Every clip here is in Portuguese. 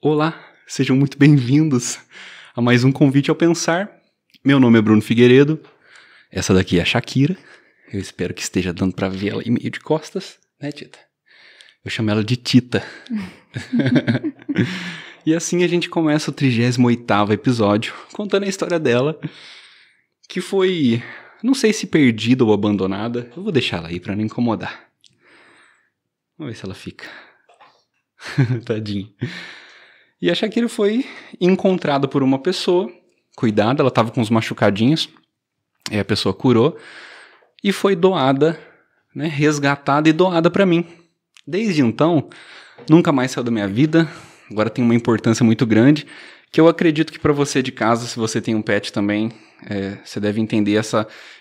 Olá, sejam muito bem-vindos a mais um Convite ao Pensar. Meu nome é Bruno Figueiredo, essa daqui é a Shakira. Eu espero que esteja dando pra ver ela aí meio de costas, né, Tita? Eu chamo ela de Tita. E assim a gente começa o 38º episódio, contando a história dela, que foi, não sei se perdida ou abandonada. Eu vou deixar ela aí pra não incomodar. Vamos ver se ela fica. Tadinha. E a Shakira foi encontrada por uma pessoa, cuidada, ela estava com uns machucadinhos, aí a pessoa curou, e foi doada, né, resgatada e doada para mim. Desde então, nunca mais saiu da minha vida, agora tem uma importância muito grande, que eu acredito que para você de casa, se você tem um pet também, você deve entender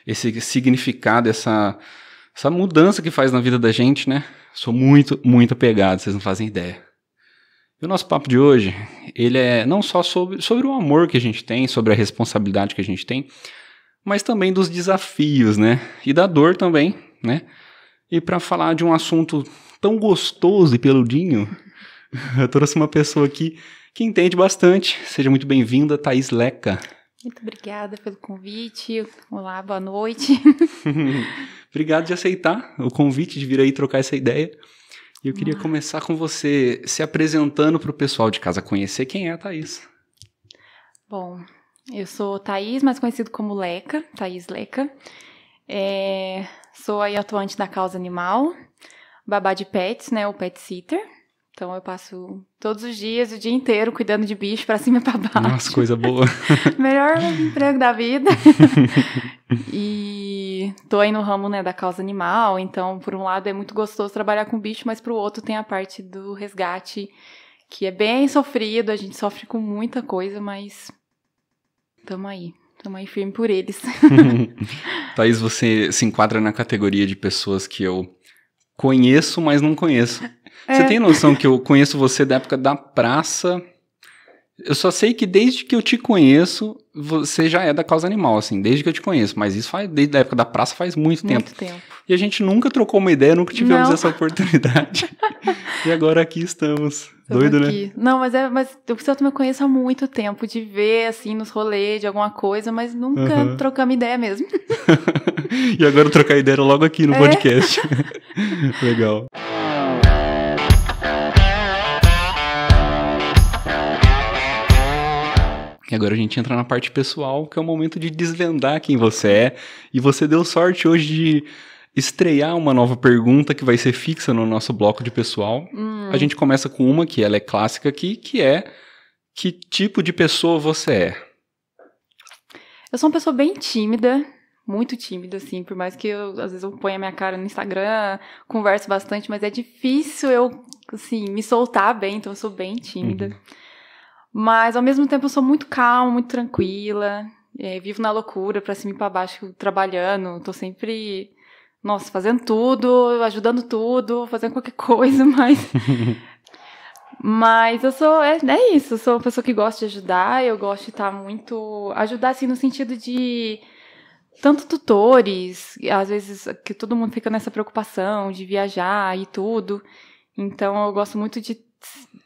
esse significado, essa mudança que faz na vida da gente, né? Sou muito, muito apegado, vocês não fazem ideia. E o nosso papo de hoje, ele é não só sobre o amor que a gente tem, sobre a responsabilidade que a gente tem, mas também dos desafios, né? E da dor também, né? E para falar de um assunto tão gostoso e peludinho, eu trouxe uma pessoa aqui que entende bastante. Seja muito bem-vinda, Thaís Leca. Muito obrigada pelo convite. Olá, boa noite. Obrigado de aceitar o convite, de vir aí trocar essa ideia. E eu queria começar com você se apresentando para o pessoal de casa conhecer quem é a Thaís. Bom, eu sou Thaís, mais conhecido como Leca, Thaís Leca. Sou aí atuante da causa animal, babá de pets, né, o pet sitter. Então eu passo todos os dias, o dia inteiro, cuidando de bicho pra cima e pra baixo. Nossa, coisa boa. Melhor emprego da vida. E tô aí no ramo, né, da causa animal, então por um lado é muito gostoso trabalhar com bicho, mas pro outro tem a parte do resgate, que é bem sofrido, a gente sofre com muita coisa, mas tamo aí firme por eles. Thaís, você se enquadra na categoria de pessoas que eu conheço, mas não conheço. Você tem noção que eu conheço você da época da praça? Eu só sei que desde que eu te conheço, você já é da causa animal, assim, desde que eu te conheço. Mas isso desde a época da praça faz muito tempo. Muito tempo. E a gente nunca trocou uma ideia, nunca tivemos essa oportunidade. E agora aqui estamos. Doido, aqui, né? Não, mas eu também conheço há muito tempo, de ver, assim, nos rolês de alguma coisa, mas nunca trocamos ideia mesmo. E agora trocar ideia logo aqui no podcast. Legal. E agora a gente entra na parte pessoal, que é o momento de desvendar quem você é. E você deu sorte hoje de estrear uma nova pergunta que vai ser fixa no nosso bloco de pessoal. A gente começa com uma, que ela é clássica aqui, que é: que tipo de pessoa você é? Eu sou uma pessoa bem tímida, muito tímida, assim, por mais que às vezes eu ponha a minha cara no Instagram, converso bastante, mas é difícil eu, assim, me soltar bem, então eu sou bem tímida. Mas, ao mesmo tempo, eu sou muito calma, muito tranquila, vivo na loucura, pra cima e pra baixo, trabalhando, tô sempre, fazendo tudo, ajudando tudo, fazendo qualquer coisa, mas eu sou, é isso, eu sou uma pessoa que gosta de ajudar, eu gosto de estar muito, ajudar, assim, no sentido de, tanto tutores, às vezes, que todo mundo fica nessa preocupação de viajar e tudo, então eu gosto muito de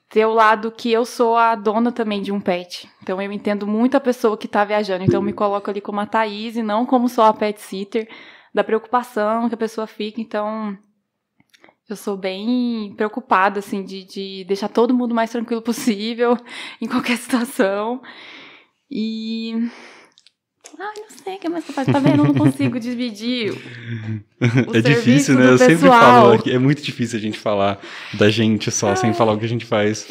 ter o lado que eu sou a dona também de um pet. Então eu entendo muito a pessoa que tá viajando. Então eu me coloco ali como a Thaís e não como só a pet sitter, da preocupação que a pessoa fica. Então eu sou bem preocupada, assim, de deixar todo mundo mais tranquilo possível em qualquer situação. E... não sei o que mais que eu faço. Tá vendo? Eu não consigo dividir o é difícil, né? Eu sempre falo, é muito difícil a gente falar da gente só, sem falar o que a gente faz.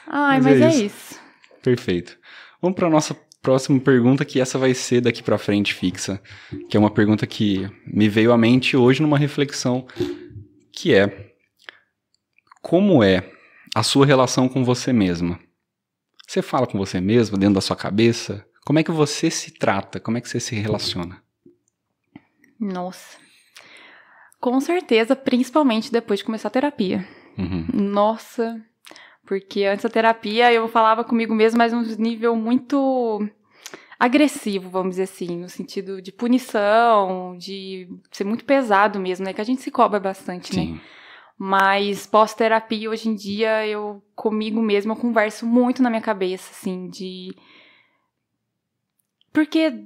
Mas é isso. Perfeito. Vamos para a nossa próxima pergunta, que essa vai ser daqui para frente fixa, que é uma pergunta que me veio à mente hoje numa reflexão, que é: como é a sua relação com você mesma? Você fala com você mesma dentro da sua cabeça? Como é que você se trata? Como é que você se relaciona? Nossa. Com certeza, principalmente depois de começar a terapia. Nossa. Porque antes da terapia eu falava comigo mesma, mas num nível muito agressivo, vamos dizer assim. No sentido de punição, de ser muito pesado mesmo, né? Que a gente se cobra bastante, Sim. né? Mas pós-terapia, hoje em dia, eu comigo mesma eu converso muito na minha cabeça, assim, Porque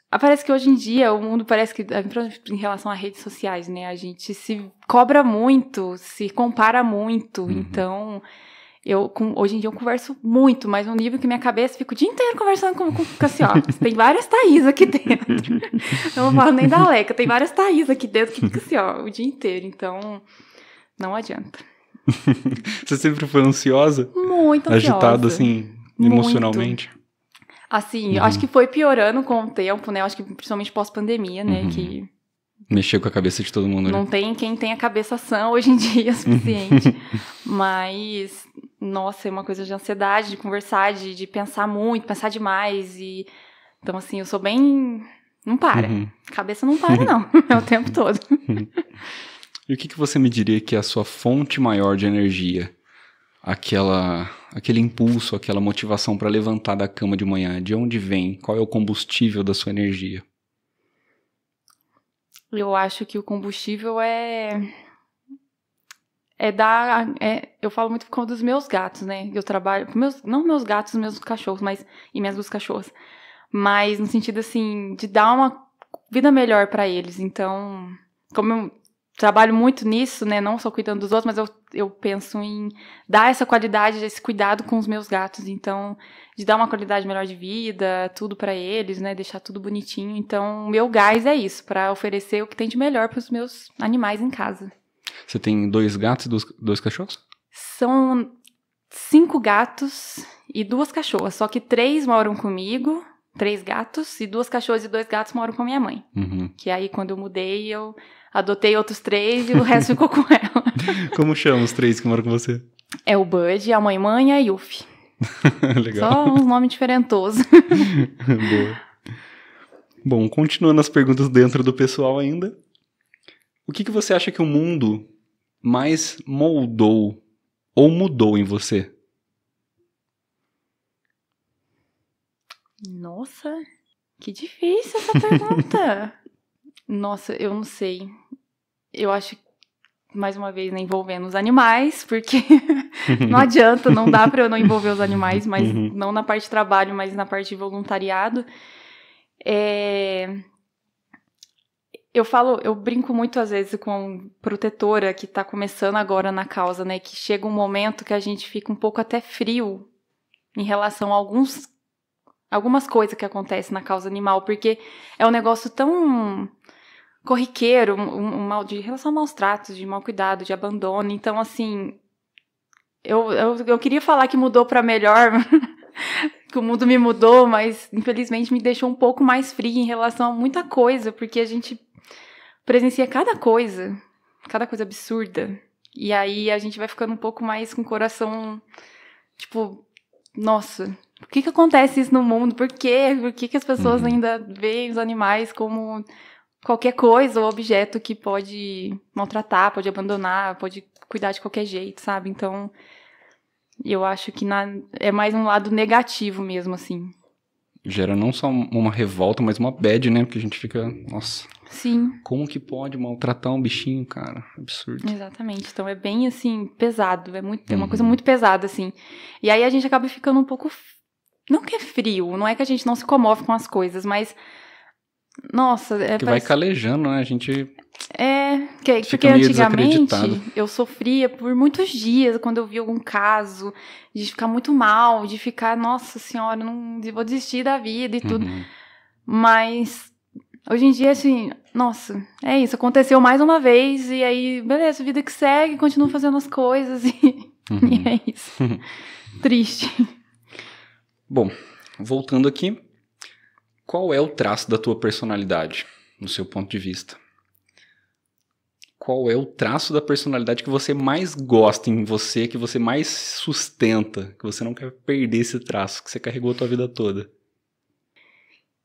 parece que hoje em dia o mundo parece que, em relação a redes sociais, né, a gente se cobra muito, se compara muito, então hoje em dia eu converso muito, mas num nível que minha cabeça fica o dia inteiro conversando com assim, ó, tem várias Thaís aqui dentro, eu não falo nem da Leca, tem várias Thaís aqui dentro que fica assim, ó, o dia inteiro, então não adianta. Você sempre foi ansiosa? Muito ansiosa. Agitada, assim, emocionalmente? Muito. Assim, eu acho que foi piorando com o tempo, né? Eu acho que principalmente pós-pandemia, né? Que mexeu com a cabeça de todo mundo, né? Não tem quem tem a cabeça sã hoje em dia suficiente. Mas, nossa, é uma coisa de ansiedade, de conversar, de pensar muito, pensar demais. Então, assim, eu sou bem... Não para. Cabeça não para, não. É o tempo todo. E o que você me diria que é a sua fonte maior de energia? Aquele impulso, aquela motivação para levantar da cama de manhã, de onde vem? Qual é o combustível da sua energia? Eu acho que o combustível eu falo muito por conta dos meus gatos, né? Eu trabalho não meus gatos, meus cachorros, e minhas duas cachorras, mas no sentido assim de dar uma vida melhor para eles. Então, como eu trabalho muito nisso, né? Não só cuidando dos outros, mas eu penso em dar essa qualidade, esse cuidado com os meus gatos. Então, de dar uma qualidade melhor de vida, tudo pra eles, né? Deixar tudo bonitinho. Então, o meu gás é isso, pra oferecer o que tem de melhor pros meus animais em casa. Você tem 2 gatos e 2 cachorros? São 5 gatos e 2 cachorras. Só que 3 moram comigo, 3 gatos, e 2 cachorras e 2 gatos moram com a minha mãe. Que aí, quando eu mudei, eu adotei outros 3 e o resto ficou com ela. Como chama os 3 que moram com você? É o Bud, a Mãe e a Yuffie. Legal. Só uns nomes diferentosos. Boa. Bom, continuando as perguntas dentro do pessoal ainda. O que você acha que o mundo mais moldou ou mudou em você? Nossa, que difícil essa pergunta. Nossa, eu não sei. Eu acho que, mais uma vez, né, envolvendo os animais, porque não adianta, não dá pra eu não envolver os animais, mas não na parte de trabalho, mas na parte de voluntariado. Eu brinco muito às vezes com protetora que tá começando agora na causa, né, que chega um momento que a gente fica um pouco até frio em relação a algumas coisas que acontecem na causa animal, porque é um negócio tão corriqueiro, de relação a maus tratos, de mau cuidado, de abandono. Então, assim, eu queria falar que mudou pra melhor, que o mundo me mudou, mas infelizmente me deixou um pouco mais fria em relação a muita coisa, porque a gente presencia cada coisa absurda. E aí a gente vai ficando um pouco mais com o coração, tipo, nossa, por que acontece isso no mundo? Por quê? Por que as pessoas ainda veem os animais como qualquer coisa ou objeto que pode maltratar, pode abandonar, pode cuidar de qualquer jeito, sabe? Então, eu acho que é mais um lado negativo mesmo, assim. Gera não só uma revolta, mas uma bad, né? Porque a gente fica, nossa... Sim. Como que pode maltratar um bichinho, cara? Absurdo. Exatamente. Então é bem, assim, pesado. É uma coisa muito pesada, assim. E aí a gente acaba ficando um pouco... Não que é frio, não é que a gente não se comove com as coisas, mas... Nossa, que vai calejando, né? A gente... porque antigamente eu sofria por muitos dias quando eu vi algum caso, de ficar muito mal, de ficar, nossa senhora, não vou desistir da vida e tudo. Mas hoje em dia, assim, nossa, é isso, aconteceu mais uma vez e aí, beleza, vida que segue, continuo fazendo as coisas e é isso. Triste. Bom, voltando aqui, qual é o traço da tua personalidade, no seu ponto de vista? Qual é o traço da personalidade que você mais gosta em você, que você mais sustenta, que você não quer perder esse traço, que você carregou a tua vida toda?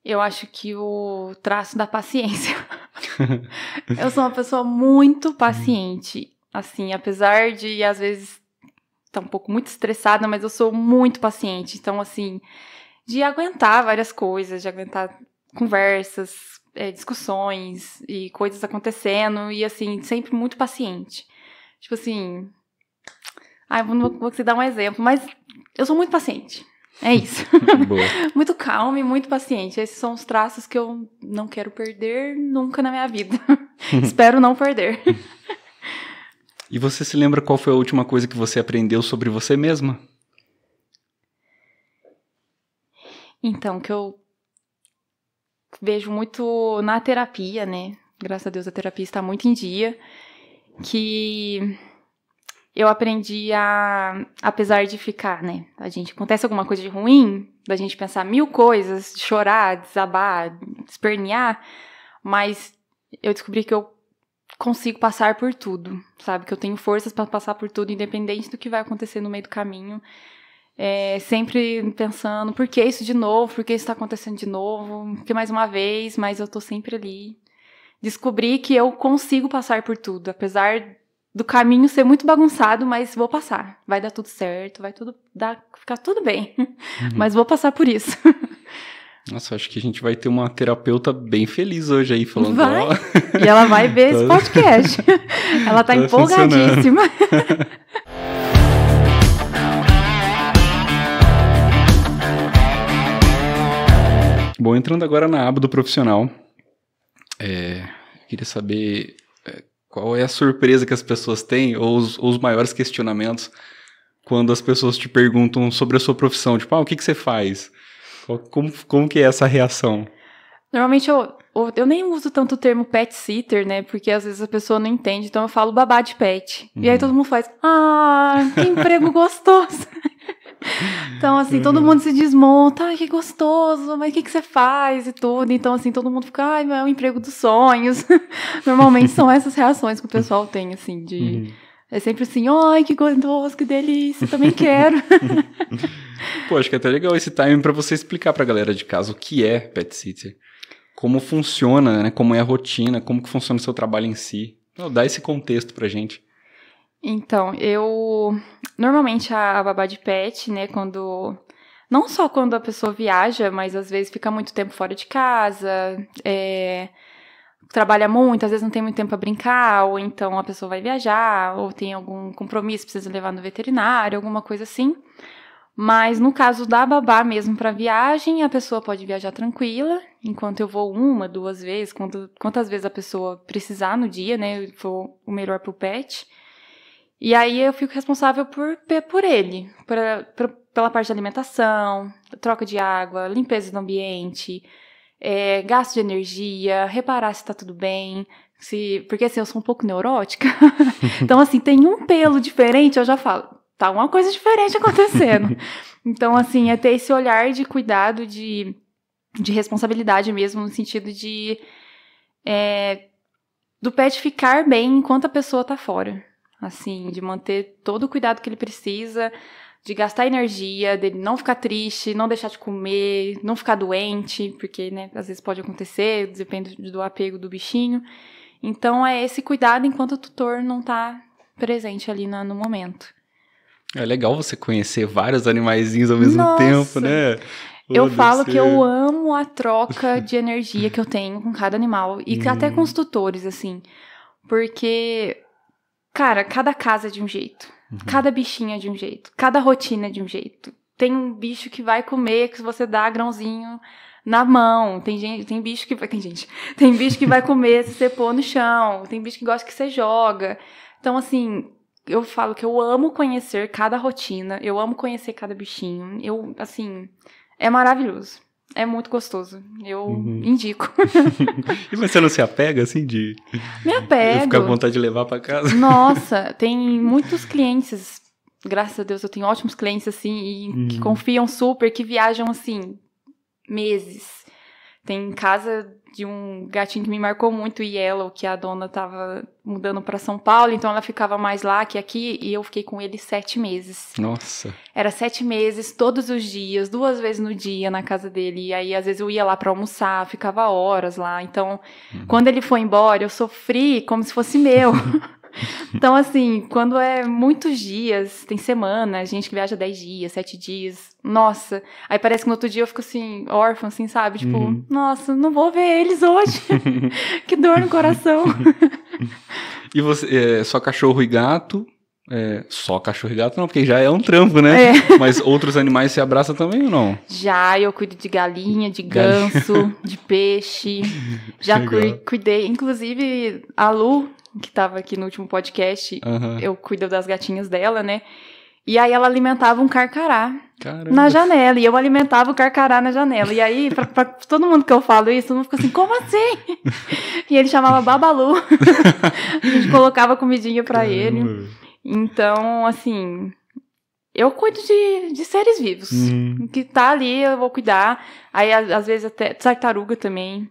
Eu acho que o traço da paciência. Eu sou uma pessoa muito paciente. Assim, apesar de, às vezes, estar um pouco muito estressada, mas eu sou muito paciente. Então, assim, de aguentar várias coisas, de aguentar conversas, discussões e coisas acontecendo. E, assim, sempre muito paciente. Tipo assim... eu não vou conseguir dar um exemplo, mas eu sou muito paciente. É isso. Boa. Muito calma e muito paciente. Esses são os traços que eu não quero perder nunca na minha vida. Espero não perder. E você se lembra qual foi a última coisa que você aprendeu sobre você mesma? Então, que eu vejo muito na terapia, né? Graças a Deus a terapia está muito em dia. Que eu aprendi apesar de ficar, né? Acontece alguma coisa de ruim, da gente pensar 1000 coisas, chorar, desabar, espernear, mas eu descobri que eu consigo passar por tudo, sabe? Que eu tenho forças para passar por tudo, independente do que vai acontecer no meio do caminho. Sempre pensando, por que isso de novo? Por que isso tá acontecendo de novo? Por que mais uma vez? Mas eu tô sempre ali. Descobri que eu consigo passar por tudo, apesar do caminho ser muito bagunçado, mas vou passar. Vai dar tudo certo, vai ficar tudo bem. Mas vou passar por isso. Nossa, acho que a gente vai ter uma terapeuta bem feliz hoje aí, falando. Vai. E ela vai ver esse podcast. Ela tá empolgadíssima. Bom, entrando agora na aba do profissional, queria saber qual é a surpresa que as pessoas têm, ou os maiores questionamentos, quando as pessoas te perguntam sobre a sua profissão. Tipo, o que você faz? Como que é essa reação? Normalmente eu nem uso tanto o termo pet sitter, né? Porque às vezes a pessoa não entende, então eu falo babá de pet. E aí todo mundo faz, que emprego gostoso. Então, assim, todo mundo se desmonta, que gostoso, mas o que você faz e tudo. Então, assim, todo mundo fica, é o emprego dos sonhos. Normalmente são essas reações que o pessoal tem, assim, de... É sempre assim, que gostoso, que delícia, também quero. Pô, acho que é até legal esse timing pra você explicar pra galera de casa o que é pet sitter. Como funciona, né? Como é a rotina, como que funciona o seu trabalho em si. Dá esse contexto pra gente. Então, normalmente a babá de pet, né, não só quando a pessoa viaja, mas às vezes fica muito tempo fora de casa, trabalha muito, às vezes não tem muito tempo para brincar, ou então a pessoa vai viajar, ou tem algum compromisso, precisa levar no veterinário, alguma coisa assim. Mas no caso da babá mesmo para viagem, a pessoa pode viajar tranquila, enquanto eu vou 1, 2 vezes, quantas vezes a pessoa precisar no dia, né, for o melhor pro pet. E aí eu fico responsável por ele, pela parte de alimentação, troca de água, limpeza do ambiente, gasto de energia, reparar se tá tudo bem, porque assim, eu sou um pouco neurótica. Então assim, tem um pelo diferente, eu já falo, tá uma coisa diferente acontecendo. Então assim, é ter esse olhar de cuidado, de responsabilidade mesmo, no sentido do pet ficar bem enquanto a pessoa tá fora. Assim, de manter todo o cuidado que ele precisa, de gastar energia, dele não ficar triste, não deixar de comer, não ficar doente, porque, né, às vezes pode acontecer, depende do apego do bichinho. Então, é esse cuidado enquanto o tutor não tá presente ali no momento. É legal você conhecer vários animaizinhos ao mesmo tempo, né? Eu falo que eu amo a troca de energia que eu tenho com cada animal, e até com os tutores, assim, porque... Cara, cada casa é de um jeito, cada bichinho é de um jeito, cada rotina é de um jeito. Tem um bicho que vai comer, que você dá grãozinho na mão, tem bicho que vai comer se você pôr no chão, tem bicho que gosta que você joga. Então, assim, eu falo que eu amo conhecer cada rotina, eu amo conhecer cada bichinho, é maravilhoso. É muito gostoso. Eu indico. E você não se apega, assim, de... Me apego. Ficar com vontade de levar pra casa? Nossa, tem muitos clientes, graças a Deus eu tenho ótimos clientes, assim, que confiam super, que viajam, assim, meses. Tem casa de um gatinho que me marcou muito, Yellow, que a dona tava mudando pra São Paulo, então ela ficava mais lá que aqui, e eu fiquei com ele 7 meses. Nossa. Era 7 meses, todos os dias, 2 vezes no dia na casa dele, e aí às vezes eu ia lá pra almoçar, ficava horas lá, então quando ele foi embora, eu sofri como se fosse meu. Então, assim, quando é muitos dias, tem semana, gente que viaja 10 dias, 7 dias, nossa, aí parece que no outro dia eu fico assim, órfã, assim, sabe? Tipo, nossa, não vou ver eles hoje, que dor no coração. E você, só cachorro e gato? Só cachorro e gato não, porque já é um trampo, né? Mas outros animais você abraça também ou não? Já, eu cuido de galinha, de ganso, de peixe. Já cuidei, inclusive a Lu, que tava aqui no último podcast, eu cuido das gatinhas dela, né? E aí ela alimentava um carcará na janela, e eu alimentava o carcará na janela. E aí, pra todo mundo que eu falo isso, todo mundo fica assim, como assim? E ele chamava Babalu. A gente colocava comidinha pra ele. Então, assim, eu cuido de seres vivos. Que tá ali, eu vou cuidar. Aí, às vezes, até tartaruga também,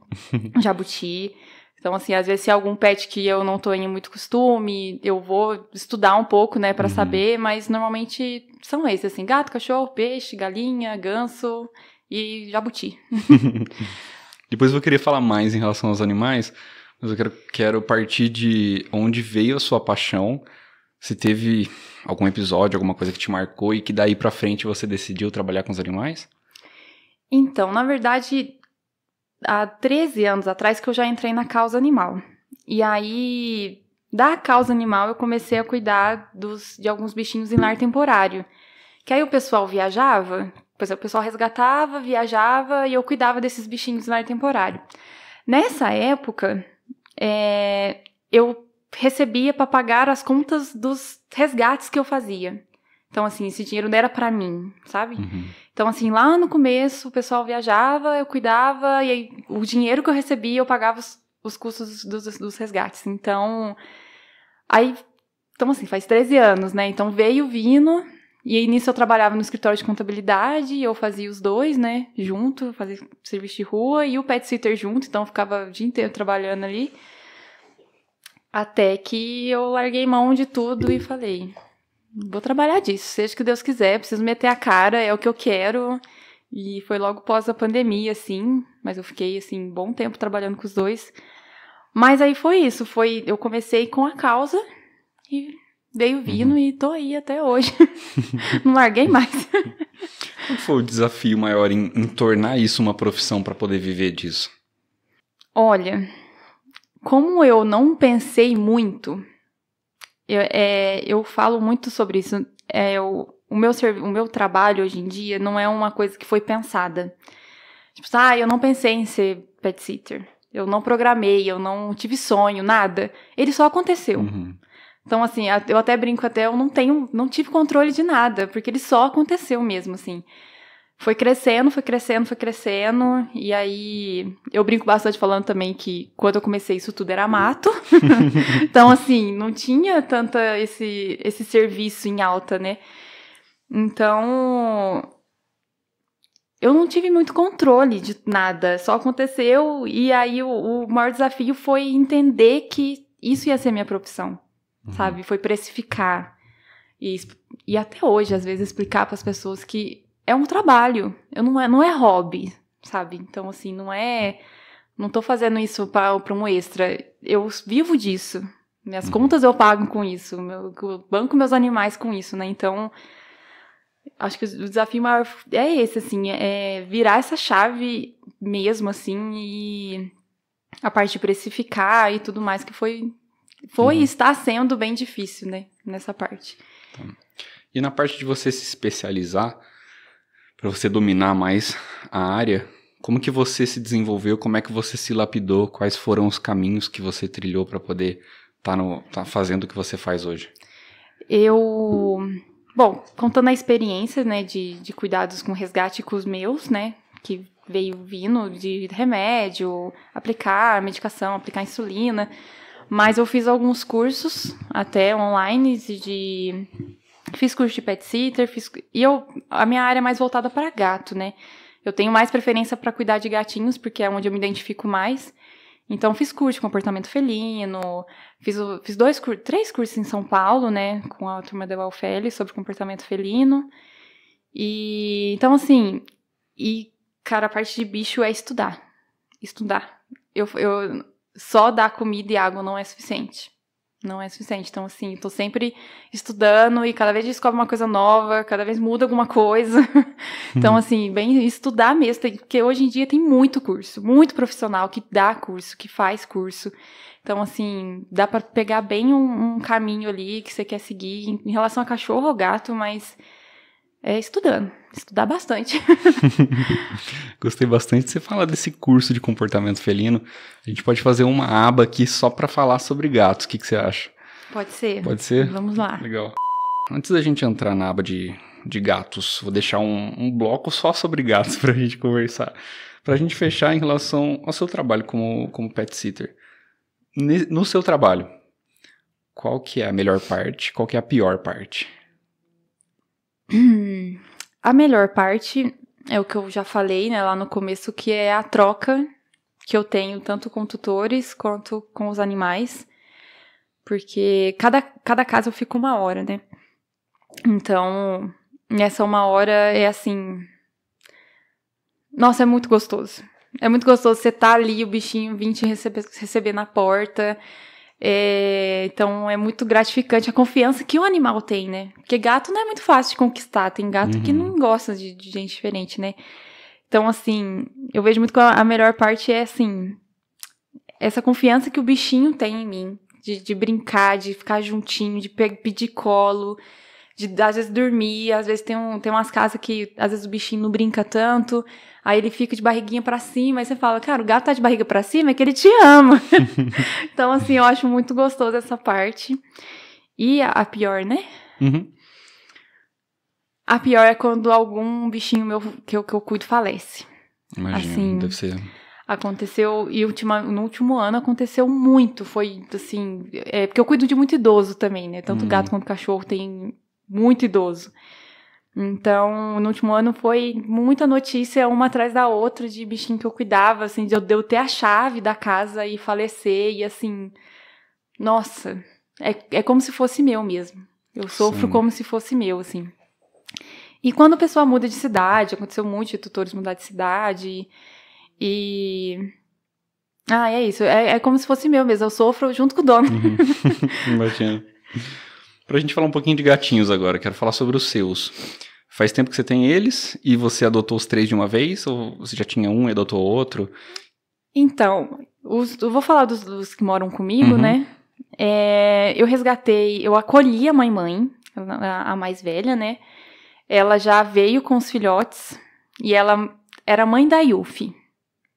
jabuti. Então, assim, às vezes, se é algum pet que eu não tô em muito costume, eu vou estudar um pouco, né, pra saber, mas normalmente são esses, assim, gato, cachorro, peixe, galinha, ganso e jabuti. Depois eu vou querer falar mais em relação aos animais, mas eu quero partir de onde veio a sua paixão, se teve algum episódio, alguma coisa que te marcou e que daí pra frente você decidiu trabalhar com os animais? Então, na verdade, há 13 anos atrás que eu já entrei na causa animal. E aí, da causa animal, eu comecei a cuidar de alguns bichinhos em lar temporário. Que aí o pessoal viajava, o pessoal resgatava, viajava e eu cuidava desses bichinhos em lar temporário. Nessa época, eu recebia para pagar as contas dos resgates que eu fazia. Então, assim, esse dinheiro não era para mim, sabe? Então, assim, lá no começo, o pessoal viajava, eu cuidava, e aí o dinheiro que eu recebia, eu pagava os custos dos resgates. Então, assim, faz 13 anos, né? Então, veio vindo, e aí nisso eu trabalhava no escritório de contabilidade, e eu fazia os dois, né, junto, fazia serviço de rua, e o pet sitter junto, então eu ficava o dia inteiro trabalhando ali. Até que eu larguei mão de tudo e falei, vou trabalhar disso, seja o que Deus quiser, preciso meter a cara, é o que eu quero. E foi logo pós a pandemia, assim, mas eu fiquei, assim, um bom tempo trabalhando com os dois. Mas aí foi isso, eu comecei com a causa e veio vindo e tô aí até hoje. Não larguei mais. Qual foi o desafio maior em tornar isso uma profissão para poder viver disso? Olha, como eu não pensei muito, eu falo muito sobre isso. O meu trabalho hoje em dia não é uma coisa que foi pensada. Tipo, eu não pensei em ser pet sitter. Eu não programei, eu não tive sonho, nada. Ele só aconteceu. Então, assim, eu até brinco, eu não tive controle de nada, porque ele só aconteceu mesmo, assim. Foi crescendo, e aí eu brinco bastante falando também que quando eu comecei isso tudo era mato. Então, assim, não tinha tanta esse serviço em alta, né? Então, eu não tive muito controle de nada, só aconteceu, e aí o maior desafio foi entender que isso ia ser minha profissão, sabe? Foi precificar. E até hoje, às vezes, explicar para as pessoas que é um trabalho, não é hobby, sabe? Então, assim, não tô fazendo isso para um extra, eu vivo disso. Minhas contas eu pago com isso, eu banco meus animais com isso, né? Então, acho que o desafio maior é esse, assim, é virar essa chave mesmo, assim, e a parte de precificar e tudo mais, que foi e está sendo bem difícil, né, nessa parte. E na parte de você se especializar, para você dominar mais a área, como que você se desenvolveu, como é que você se lapidou, quais foram os caminhos que você trilhou para poder tá fazendo o que você faz hoje? Bom, contando a experiência, né, de cuidados com resgate com os meus, né, que veio vindo de remédio, aplicar medicação, aplicar insulina, mas eu fiz alguns cursos, até online, fiz curso de pet sitter, a minha área é mais voltada para gato, né, eu tenho mais preferência para cuidar de gatinhos, porque é onde eu me identifico mais. Então, fiz curso de comportamento felino, fiz 3 cursos em São Paulo, né, com a turma da UFL sobre comportamento felino. Então, assim, cara, a parte de bicho é estudar. Estudar. Só dar comida e água não é suficiente. Não é suficiente. Então, assim, tô sempre estudando e cada vez descobre uma coisa nova, cada vez muda alguma coisa. Então, assim, bem estudar mesmo, porque hoje em dia tem muito curso, muito profissional que dá curso, que faz curso. Então, assim, dá pra pegar bem um caminho ali que você quer seguir em relação a cachorro ou gato, mas é estudando, estudar bastante. Gostei bastante de você falar desse curso de comportamento felino. A gente pode fazer uma aba aqui só pra falar sobre gatos. O que você acha? Pode ser. Pode ser? Vamos lá. Legal. Antes da gente entrar na aba de gatos, vou deixar um bloco só sobre gatos pra gente conversar. Pra gente fechar em relação ao seu trabalho como pet sitter. No seu trabalho, qual que é a melhor parte? Qual que é a pior parte? A melhor parte é o que eu já falei, né, lá no começo, que é a troca que eu tenho tanto com tutores quanto com os animais, porque cada casa eu fico 1 hora, né? Então, essa 1 hora é assim... Nossa, é muito gostoso. É muito gostoso você tá ali, o bichinho vir te receber na porta. Então, é muito gratificante a confiança que o animal tem, né? Porque gato não é muito fácil de conquistar. Tem gato que não gosta de gente diferente, né? Então, assim, eu vejo muito que a melhor parte é, assim, essa confiança que o bichinho tem em mim. De brincar, de ficar juntinho, de pedir colo, de às vezes dormir. Às vezes tem umas casas que às vezes o bichinho não brinca tanto, aí ele fica de barriguinha pra cima, aí você fala, cara, o gato tá de barriga pra cima, é que ele te ama. Então, assim, eu acho muito gostoso essa parte. E a pior, né? A pior é quando algum bichinho meu que eu cuido falece. Imagina, assim, deve ser... Aconteceu, e no último ano aconteceu muito, foi assim, porque eu cuido de muito idoso também, né, tanto gato quanto cachorro tem muito idoso. Então, no último ano foi muita notícia, uma atrás da outra, de bichinho que eu cuidava, assim, de eu ter a chave da casa e falecer, e assim, nossa, é como se fosse meu mesmo. Eu sofro como se fosse meu, assim. E quando a pessoa muda de cidade, aconteceu muito de tutores mudar de cidade, é isso, é como se fosse meu mesmo, eu sofro junto com o dono. Imagina. Pra gente falar um pouquinho de gatinhos agora, quero falar sobre os seus. Faz tempo que você tem eles e você adotou os 3 de uma vez? Ou você já tinha um e adotou outro? Então, eu vou falar dos que moram comigo, né? Eu acolhi a mãe, a mais velha, né? Ela já veio com os filhotes e ela era mãe da Yuffie.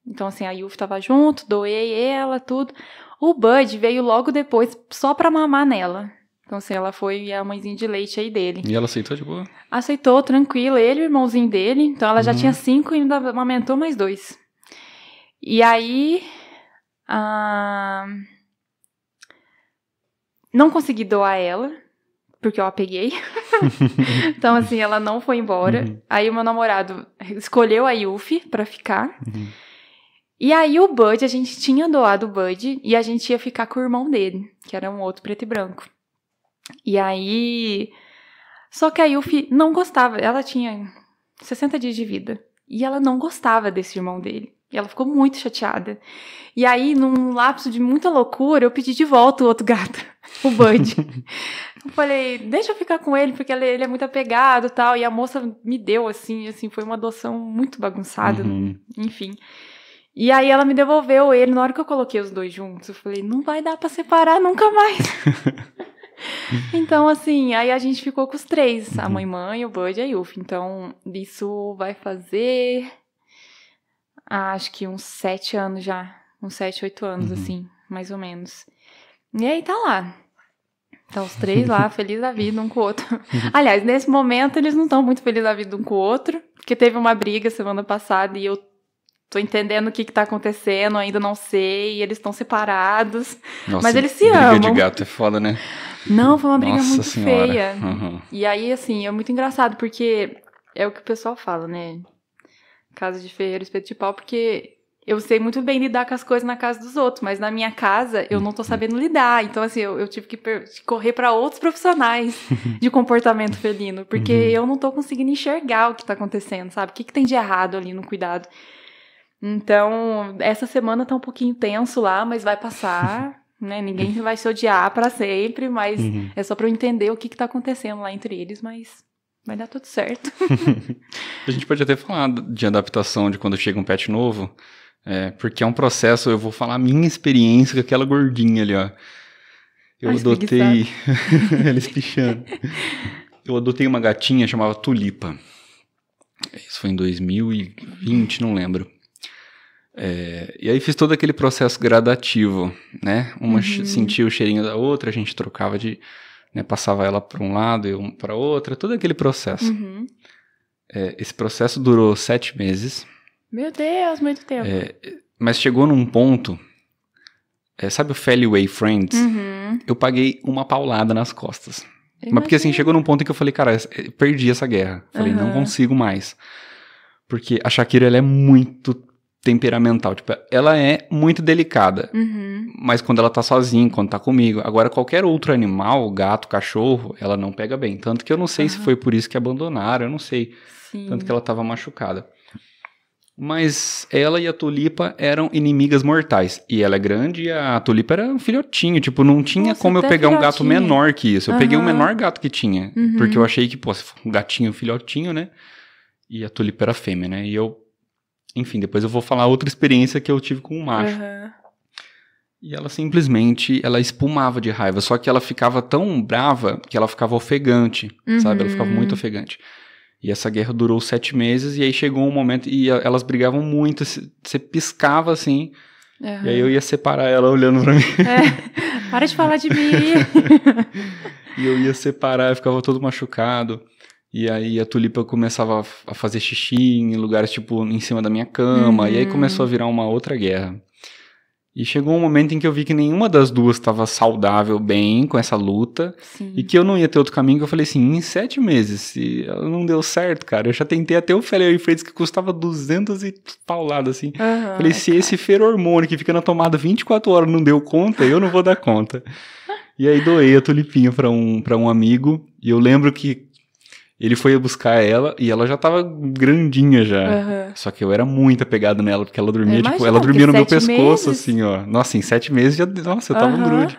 Então, assim, a Yuffie tava junto, doei ela, tudo. O Bud veio logo depois só pra mamar nela. Então, assim, ela foi a mãezinha de leite aí dele. E ela aceitou de boa? Aceitou, tranquilo. Ele e o irmãozinho dele. Então, ela já tinha 5 e ainda amamentou mais 2. E aí... não consegui doar ela, porque eu a peguei. Então, assim, ela não foi embora. Aí, o meu namorado escolheu a Yuffie pra ficar. E aí, o Bud, a gente tinha doado o Bud e a gente ia ficar com o irmão dele, que era um outro preto e branco. E aí... Só que a Yuffie não gostava. Ela tinha 60 dias de vida. E ela não gostava desse irmão dele. E ela ficou muito chateada. E aí, num lapso de muita loucura, eu pedi de volta o outro gato, o Bud. Eu falei, deixa eu ficar com ele, porque ele é muito apegado e tal. E a moça me deu, assim, foi uma adoção muito bagunçada. Enfim... E aí ela me devolveu ele, na hora que eu coloquei os 2 juntos, eu falei, não vai dar pra separar nunca mais. Então, assim, aí a gente ficou com os 3, a mãe, o Bud e a Yuffie. Então, isso vai fazer, acho que uns 7 anos já, uns 7, 8 anos, assim, mais ou menos. E aí tá lá. Tá os 3 lá, felizes da vida, um com o outro. Aliás, nesse momento, eles não estão muito felizes da vida um com o outro, porque teve uma briga semana passada e eu tô entendendo o que tá acontecendo, ainda não sei, e eles estão separados. Nossa, mas eles se amam. Briga de gato é foda, né? Não, foi uma briga muito feia. E aí, assim, é muito engraçado, porque é o que o pessoal fala, né? Casa de ferreiro, espeto de pau, porque eu sei muito bem lidar com as coisas na casa dos outros, mas na minha casa eu não tô sabendo lidar. Então, assim, eu tive que correr pra outros profissionais de comportamento felino, porque eu não tô conseguindo enxergar o que tá acontecendo, sabe? O que tem de errado ali no cuidado. Então, essa semana tá um pouquinho tenso lá, mas vai passar. né? Ninguém vai se odiar pra sempre, mas é só pra eu entender o que tá acontecendo lá entre eles, mas vai dar tudo certo. A gente pode até falar de adaptação de quando chega um pet novo, porque é um processo, eu vou falar a minha experiência com aquela gordinha ali, ó. Eu adotei... Ela espichando. Eu adotei uma gatinha, chamava Tulipa. Isso foi em 2020, não lembro. E aí fiz todo aquele processo gradativo, né? Uma sentia o cheirinho da outra, a gente trocava de... Né, passava ela para um lado e eu para outra, todo aquele processo. Esse processo durou 7 meses. Meu Deus, muito tempo. Mas chegou num ponto... sabe o Feliway Friends? Eu paguei uma paulada nas costas. Mas porque assim, chegou num ponto em que eu falei, cara, eu perdi essa guerra. Falei, não consigo mais. Porque a Shakira, ela é muito temperamental. Tipo, ela é muito delicada. Mas quando ela tá sozinha, quando tá comigo. Agora, qualquer outro animal, gato, cachorro, ela não pega bem. Tanto que eu não sei se foi por isso que abandonaram, eu não sei. Sim. Tanto que ela tava machucada. Mas ela e a Tulipa eram inimigas mortais. E ela é grande e a Tulipa era um filhotinho. Tipo, não tinha como eu pegar um gato menor que isso. Eu peguei o menor gato que tinha. Porque eu achei que, pô, um gatinho, filhotinho, né? E a Tulipa era fêmea, né? E eu... Enfim, depois eu vou falar outra experiência que eu tive com um macho. E ela simplesmente, ela espumava de raiva. Só que ela ficava tão brava que ela ficava ofegante, sabe? Ela ficava muito ofegante. E essa guerra durou 7 meses, e aí chegou um momento, e elas brigavam muito, você piscava assim, e aí eu ia separar ela olhando pra mim. Para de falar de mim! E eu ia separar, eu ficava todo machucado, e aí a Tulipa começava a fazer xixi em lugares, tipo, em cima da minha cama, e aí começou a virar uma outra guerra. E chegou um momento em que eu vi que nenhuma das duas estava saudável, bem, com essa luta. Sim. E que eu não ia ter outro caminho, que eu falei assim, em 7 meses, se ela não deu certo, cara. Eu já tentei até o Feliway Friends, que custava 200 e paulado, assim. Falei, se esse feromônio que fica na tomada 24 horas não deu conta, eu não vou dar conta. E aí doei a Tulipinha pra um amigo, e eu lembro que ele foi buscar ela e ela já tava grandinha já. Só que eu era muito apegado nela, porque ela dormia, ela dormia no meu pescoço, assim, ó. Nossa, em 7 meses já, nossa, eu tava um grude.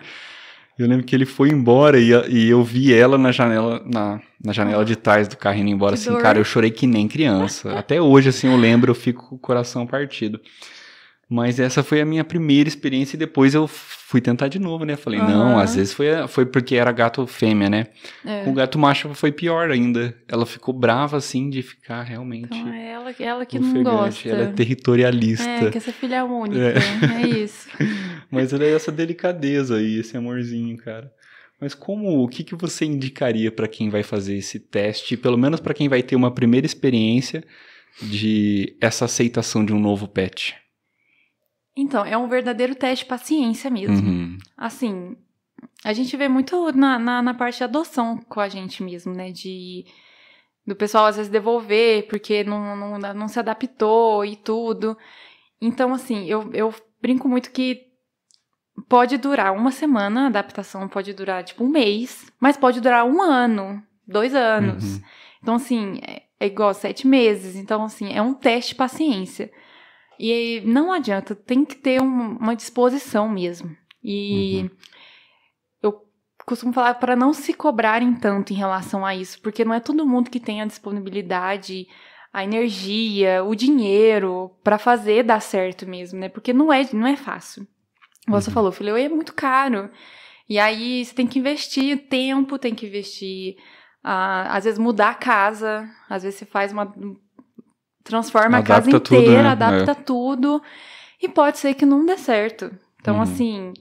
Eu lembro que ele foi embora e eu vi ela na janela, na janela de trás do carro indo embora, que assim, dor. cara, eu chorei que nem criança. Até hoje, assim, eu lembro, eu fico com o coração partido. Mas essa foi a minha primeira experiência e depois eu fui tentar de novo, né? Falei, não, às vezes foi porque era gato fêmea, né? Com o gato macho foi pior ainda. Ela ficou brava, assim, de ficar realmente... Então é ela que não ofegante. gosta. Ela é territorialista. Quer ser filha única, é isso. Mas ela é essa delicadeza aí, esse amorzinho, cara. Mas o que você indicaria pra quem vai fazer esse teste, pelo menos pra quem vai ter uma primeira experiência de essa aceitação de um novo pet? Então, é um verdadeiro teste de paciência mesmo. Assim, a gente vê muito na parte de adoção com a gente mesmo, né? Do pessoal às vezes devolver porque não se adaptou e tudo. Então, assim, eu brinco muito que pode durar 1 semana, a adaptação pode durar tipo 1 mês, mas pode durar 1 ano, 2 anos. Então, assim, é igual 7 meses. Então, assim, é um teste de paciência. E não adianta, tem que ter uma disposição mesmo. E eu costumo falar para não se cobrarem tanto em relação a isso, porque não é todo mundo que tem a disponibilidade, a energia, o dinheiro para fazer dar certo mesmo, né? Porque não é fácil. Como você falou, Feliway é muito caro. E aí você tem que investir tempo, tem que investir, às vezes mudar a casa, às vezes você faz transforma a casa inteira, tudo, né? adapta tudo, e pode ser que não dê certo. Então, assim,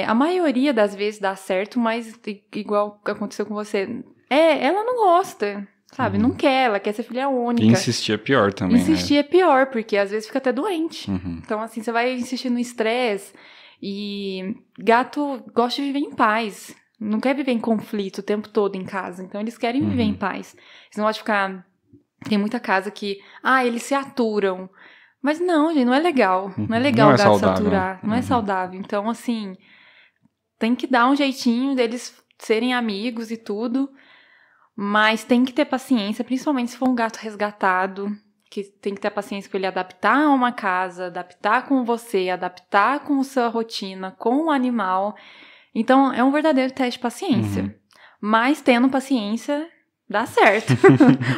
a maioria das vezes dá certo, mas igual aconteceu com você, ela não gosta, sabe? Não quer, ela quer ser filha única. E insistir é pior também, Insistir é pior, porque às vezes fica até doente. Então, assim, você vai insistir no estresse, e gato gosta de viver em paz, não quer viver em conflito o tempo todo em casa, então eles querem viver em paz. Eles não gostam de ficar... Tem muita casa que, eles se aturam. Mas não, gente, não é legal. Não é legal o gato se aturar. Não é saudável. Então, assim, tem que dar um jeitinho deles serem amigos e tudo. Mas tem que ter paciência, principalmente se for um gato resgatado. que tem que ter paciência com ele adaptar a uma casa, adaptar com você, adaptar com a sua rotina, com o animal. Então, é um verdadeiro teste de paciência. Mas tendo paciência, dá certo.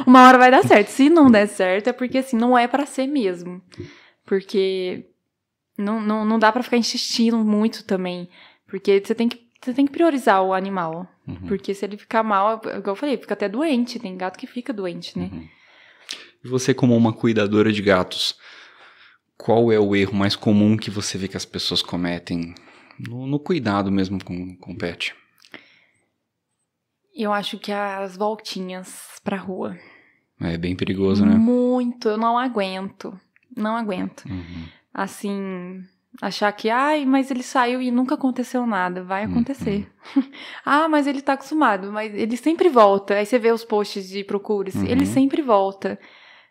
Uma hora vai dar certo. Se não der certo, é porque, assim, não é pra ser mesmo. Porque não dá pra ficar insistindo muito também. Porque você tem que priorizar o animal. Porque se ele ficar mal, igual eu falei, fica até doente. Tem gato que fica doente, né? E você, como uma cuidadora de gatos, qual é o erro mais comum que você vê que as pessoas cometem no cuidado mesmo com o pet? Eu acho que as voltinhas pra rua. É bem perigoso, né? Muito, eu não aguento. Não aguento. Assim, achar que, mas ele saiu e nunca aconteceu nada. Vai acontecer. Mas ele tá acostumado, mas ele sempre volta. Aí você vê os posts de procura-se, ele sempre volta.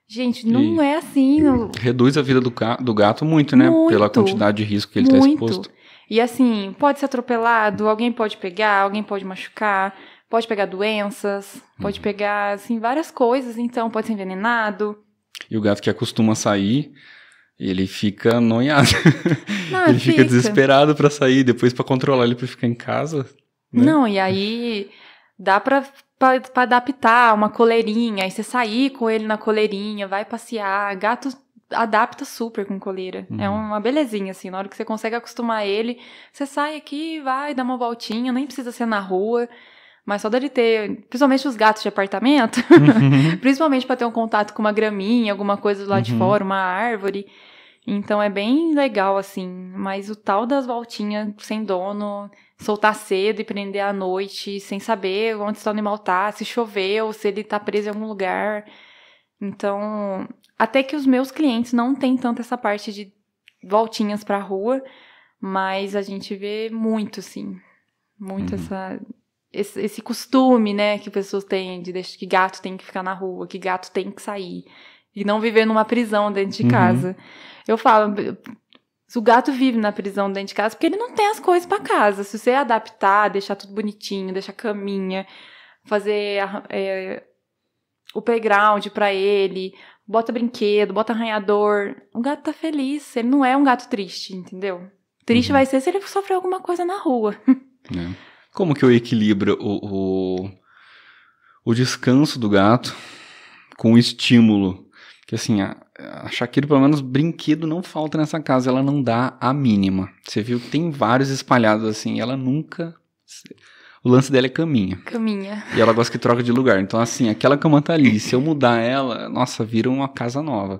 Gente, não é assim. Reduz a vida do gato muito, né? Pela quantidade de risco que ele tá exposto. E assim, pode ser atropelado, alguém pode pegar, alguém pode machucar, pode pegar doenças, pode pegar, assim, várias coisas. Então, pode ser envenenado. E o gato que acostuma sair, ele fica noiado. Ele fica desesperado pra sair, depois pra controlar ele pra ficar em casa. Né? Não, e aí dá pra adaptar uma coleirinha, aí você sair com ele na coleirinha, vai passear. Gato adapta super com coleira. É uma belezinha, assim. Na hora que você consegue acostumar ele, você sai aqui, vai, dá uma voltinha, nem precisa ser na rua. Mas só dele ter, principalmente os gatos de apartamento, principalmente pra ter um contato com uma graminha, alguma coisa do lado de fora, uma árvore. Então é bem legal, assim. Mas o tal das voltinhas sem dono, soltar cedo e prender à noite, sem saber onde seu animal tá, se choveu, se ele tá preso em algum lugar. Então, até que os meus clientes não têm tanto essa parte de voltinhas pra rua, mas a gente vê muito, assim. Muito esse costume, né, que pessoas têm de deixar que gato tem que ficar na rua, que gato tem que sair. E não viver numa prisão dentro de casa. Eu falo, se o gato vive na prisão dentro de casa, porque ele não tem as coisas pra casa. Se você adaptar, deixar tudo bonitinho, deixar caminha, fazer o playground pra ele, bota brinquedo, bota arranhador, o gato tá feliz. Ele não é um gato triste, entendeu? Triste vai ser se ele sofrer alguma coisa na rua. Como que eu equilibro o descanso do gato com o estímulo? Que assim, a Shakira, pelo menos brinquedo não falta nessa casa, ela não dá a mínima. Você viu que tem vários espalhados assim, ela nunca... O lance dela é caminha. E ela gosta que troca de lugar. Então assim, aquela cama tá ali, se eu mudar ela, nossa, vira uma casa nova.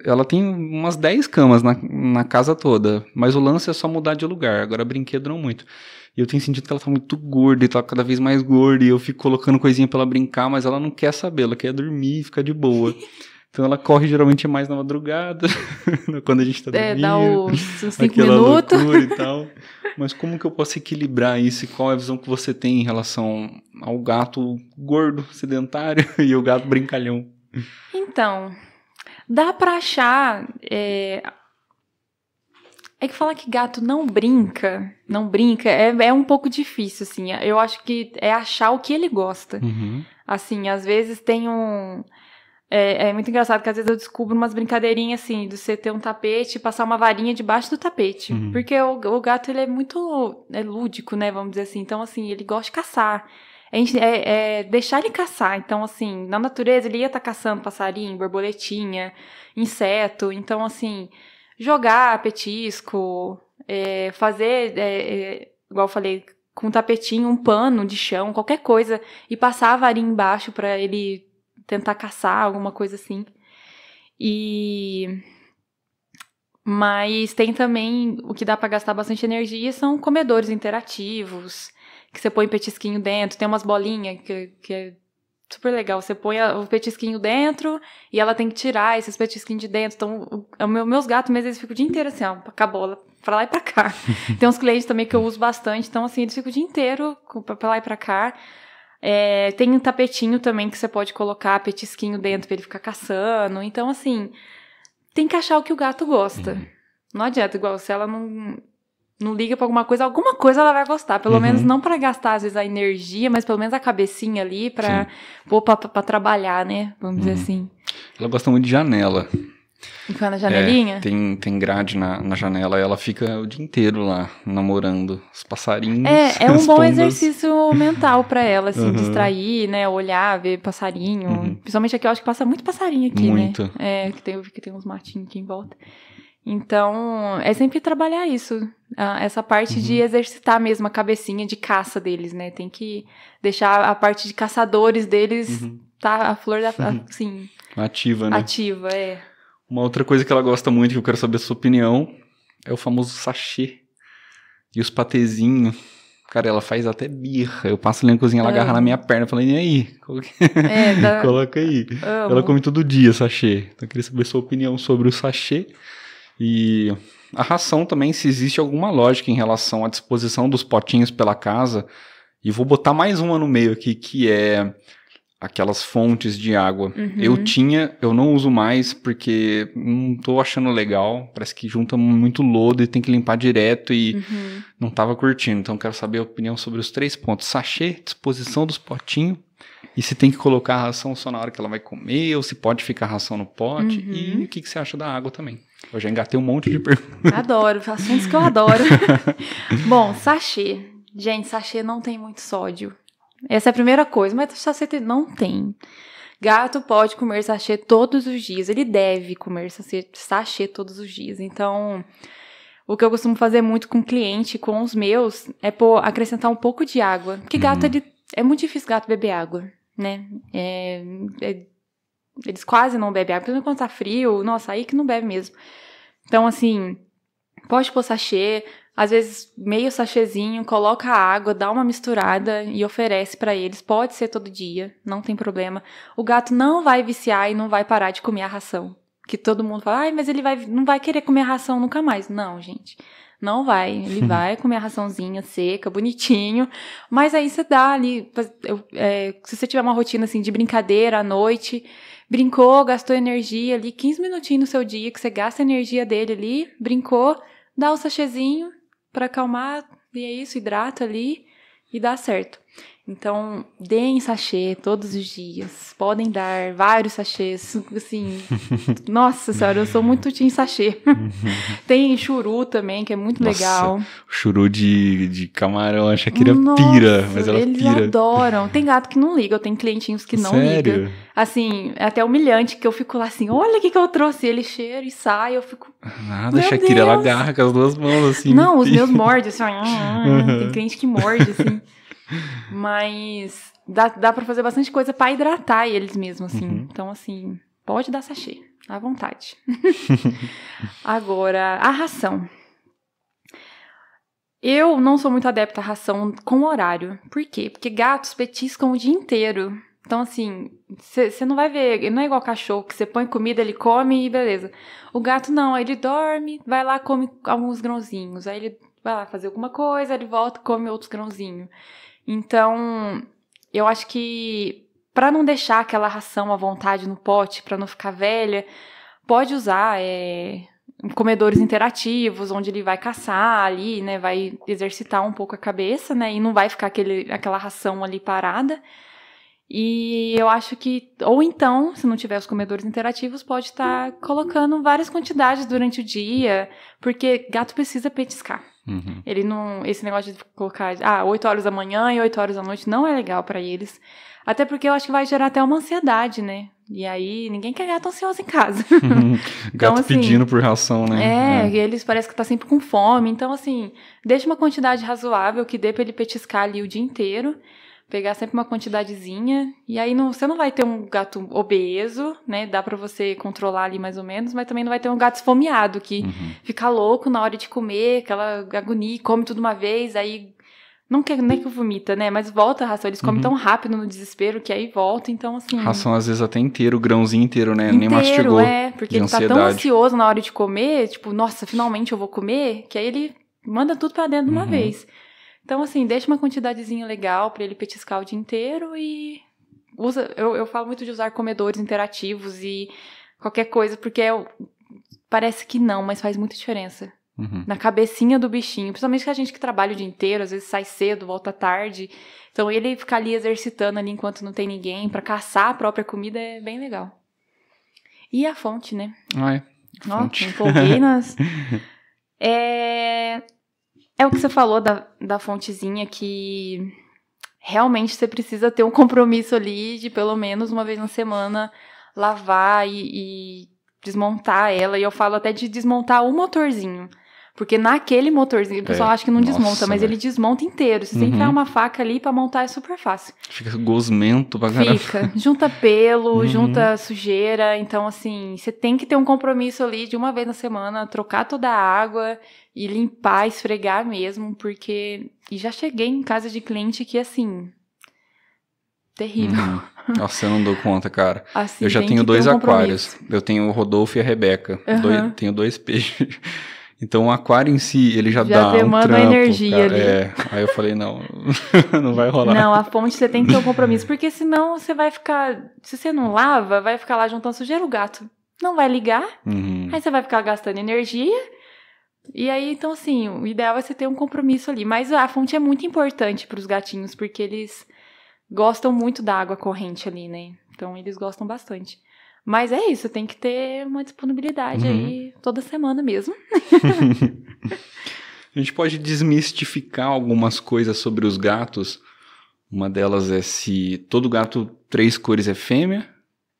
Ela tem umas 10 camas na casa toda, mas o lance é só mudar de lugar, agora brinquedo não muito. E eu tenho sentido que ela tá muito gorda e tá cada vez mais gorda, e eu fico colocando coisinha pra ela brincar, mas ela não quer saber, ela quer dormir e ficar de boa. Então ela corre geralmente mais na madrugada, quando a gente tá dormindo. Dá uns 5 minutos. Loucura e tal. Mas como que eu posso equilibrar isso? E qual é a visão que você tem em relação ao gato gordo, sedentário, e o gato brincalhão? Então, dá pra achar... É que falar que gato não brinca é um pouco difícil, assim. Eu acho que é achar o que ele gosta. Assim, às vezes tem um... É muito engraçado que às vezes eu descubro umas brincadeirinhas, assim, de você ter um tapete e passar uma varinha debaixo do tapete. Porque o gato, ele é muito lúdico, né, vamos dizer assim. Então, assim, ele gosta de caçar. Deixar ele caçar. Então, assim, na natureza ele ia estar caçando passarinho, borboletinha, inseto. Então, assim... Jogar petisco, fazer, igual eu falei, com um tapetinho, um pano de chão, qualquer coisa, e passar a varinha embaixo pra ele tentar caçar, alguma coisa assim. Mas tem também, o que dá pra gastar bastante energia são comedores interativos, que você põe petisquinho dentro, tem umas bolinhas que é super legal, você põe o petisquinho dentro e ela tem que tirar esses petisquinhos de dentro. Então, meus gatos mesmo, eles ficam o dia inteiro assim, ó, com a bola, pra lá e pra cá. Tem uns clientes também que eu uso bastante, então assim, eles ficam o dia inteiro pra lá e pra cá. Tem um tapetinho também que você pode colocar petisquinho dentro pra ele ficar caçando. Então, assim, tem que achar o que o gato gosta. Não adianta, igual se ela não liga pra alguma coisa ela vai gostar. Pelo menos não pra gastar, às vezes, a energia, mas pelo menos a cabecinha ali pra pôr pra trabalhar, né? Vamos dizer assim. Ela gosta muito de janela. Ficar na janelinha? Tem grade na janela, ela fica o dia inteiro lá, namorando os passarinhos. É um bom pombas. exercício mental pra ela, assim, distrair, né? Olhar, ver passarinho. Principalmente aqui, eu acho que passa muito passarinho aqui, muito. né? Que tem uns matinhos aqui em volta. Então, é sempre trabalhar isso. Essa parte de exercitar mesmo a cabecinha de caça deles, né? Tem que deixar a parte de caçadores deles tá a flor da... assim, Ativa, né? ativa, Uma outra coisa que ela gosta muito, que eu quero saber a sua opinião, é o famoso sachê. E os patezinhos. Cara, ela faz até birra. Eu passo ali na cozinha, ela agarra na minha perna, falando, e aí? Coloca aí. Amo. Ela come todo dia sachê. Então eu queria saber a sua opinião sobre o sachê. E a ração também, se existe alguma lógica em relação à disposição dos potinhos pela casa. E vou botar mais uma no meio aqui, que é aquelas fontes de água. Eu não uso mais porque não tô achando legal. Parece que junta muito lodo e tem que limpar direto e não tava curtindo. Então quero saber a opinião sobre os 3 pontos. Sachê, disposição dos potinhos. E se tem que colocar a ração só na hora que ela vai comer, ou se pode ficar a ração no pote. E o que você acha da água também? Eu já engatei um monte de perguntas. Adoro, assuntos que eu adoro. Bom, sachê. Gente, sachê não tem muito sódio. Essa é a primeira coisa, mas sachê não tem. Gato pode comer sachê todos os dias. Ele deve comer sachê todos os dias. Então, o que eu costumo fazer muito com o cliente, com os meus, é acrescentar um pouco de água. Porque gato, é muito difícil gato beber água, né? Eles quase não bebem água. Principalmente quando tá frio, nossa, aí que não bebe mesmo. Então, assim, pode pôr sachê. Às vezes, meio sachêzinho, coloca a água, dá uma misturada e oferece pra eles. Pode ser todo dia, não tem problema. O gato não vai viciar e não vai parar de comer a ração. Que todo mundo fala, mas ele não vai querer comer a ração nunca mais. Não, gente, não vai. Ele vai comer a raçãozinha seca, bonitinho. Mas aí você dá ali, se você tiver uma rotina assim de brincadeira à noite, brincou, gastou energia ali, 15 minutinhos no seu dia, que você gasta a energia dele ali, brincou, dá o sachêzinho pra acalmar, e é isso, hidrata ali e dá certo. Então, deem sachê todos os dias. Podem dar vários sachês, assim... Nossa senhora, eu sou muito team sachê. Tem churu também, que é muito legal. Churu de camarão, a Shakira pira, mas ela eles pira. Adoram. Tem gato que não liga, tem clientinhos que não ligam. Assim, é até humilhante, que eu fico lá assim, olha o que eu trouxe. Ele cheira e sai, eu fico... Nada, a Shakira, ela agarra com as 2 mãos, assim. Não, os meus mordem, assim, tem cliente que morde, assim. Mas dá pra fazer bastante coisa pra hidratar eles mesmos, assim. Então, assim, pode dar sachê, à vontade. Agora, a ração. Eu não sou muito adepta à ração com horário. Por quê? Porque gatos petiscam o dia inteiro. Então, assim, você não vai ver... Não é igual cachorro, que você põe comida, ele come e beleza. O gato não, ele dorme, vai lá, come alguns grãozinhos. Aí ele vai lá fazer alguma coisa, ele volta e come outros grãozinhos. Então, eu acho que para não deixar aquela ração à vontade no pote, para não ficar velha, pode usar comedores interativos, onde ele vai caçar ali, né, vai exercitar um pouco a cabeça, né, e não vai ficar aquela ração ali parada. E eu acho que, ou então, se não tiver os comedores interativos, pode estar colocando várias quantidades durante o dia, porque gato precisa petiscar. Ele não, esse negócio de colocar 8 horas da manhã e 8 horas da noite não é legal pra eles. Até porque eu acho que vai gerar até uma ansiedade, né? E aí, ninguém quer gato ansioso em casa. Gato então, assim, pedindo por ração, né? E eles parecem que tá sempre com fome. Então, assim, deixa uma quantidade razoável que dê pra ele petiscar ali o dia inteiro. Pegar sempre uma quantidadezinha. E aí, você não vai ter um gato obeso, né? Dá pra você controlar ali mais ou menos. Mas também não vai ter um gato esfomeado, que fica louco na hora de comer, aquela agonia, come tudo uma vez, aí... Não é que vomita, né? Mas volta a ração. Eles comem tão rápido no desespero que aí volta. Então, assim... Ração, às vezes, até inteiro, o grãozinho inteiro, né? Nem mastigou. Porque ele tá tão ansioso na hora de comer. Tipo, nossa, finalmente eu vou comer. Que aí ele manda tudo pra dentro de uma vez. Então, assim, deixa uma quantidadezinha legal pra ele petiscar o dia inteiro e... Eu falo muito de usar comedores interativos e qualquer coisa. Porque parece que não, mas faz muita diferença. Na cabecinha do bichinho. Principalmente que a gente que trabalha o dia inteiro, às vezes sai cedo, volta tarde. Então ele ficar ali exercitando ali enquanto não tem ninguém, pra caçar a própria comida é bem legal. E a fonte, né? Fonte. Me empolguei nas... É o que você falou da fontezinha, que realmente você precisa ter um compromisso ali de pelo menos uma vez na semana lavar e desmontar ela. E eu falo até de desmontar o motorzinho. Porque naquele motorzinho, o pessoal acha que não desmonta, mas ele desmonta inteiro. Se você enfiar uma faca ali pra montar, é super fácil. Fica gosmento pra caramba. Fica. Junta pelo, junta sujeira. Então, assim, você tem que ter um compromisso ali de uma vez na semana, trocar toda a água e limpar, esfregar mesmo, porque... E já cheguei em casa de cliente que, assim... Terrível. Nossa, eu não dou conta, cara. Assim, eu já tenho 2 aquários. Eu tenho o Rodolfo e a Rebeca. Tenho 2 peixes. Então o aquário em si, ele já dá um trampo, energia cara. ali. Aí eu falei, não vai rolar. Não, a fonte você tem que ter um compromisso, porque senão você vai ficar... Se você não lava, vai ficar lá juntando sujeira, o gato não vai ligar, aí você vai ficar gastando energia, e aí, então assim, o ideal é você ter um compromisso ali. Mas a fonte é muito importante para os gatinhos, porque eles gostam muito da água corrente ali, né? Então eles gostam bastante. Mas é isso, tem que ter uma disponibilidade aí toda semana mesmo. A gente pode desmistificar algumas coisas sobre os gatos. Uma delas é se todo gato 3 cores é fêmea,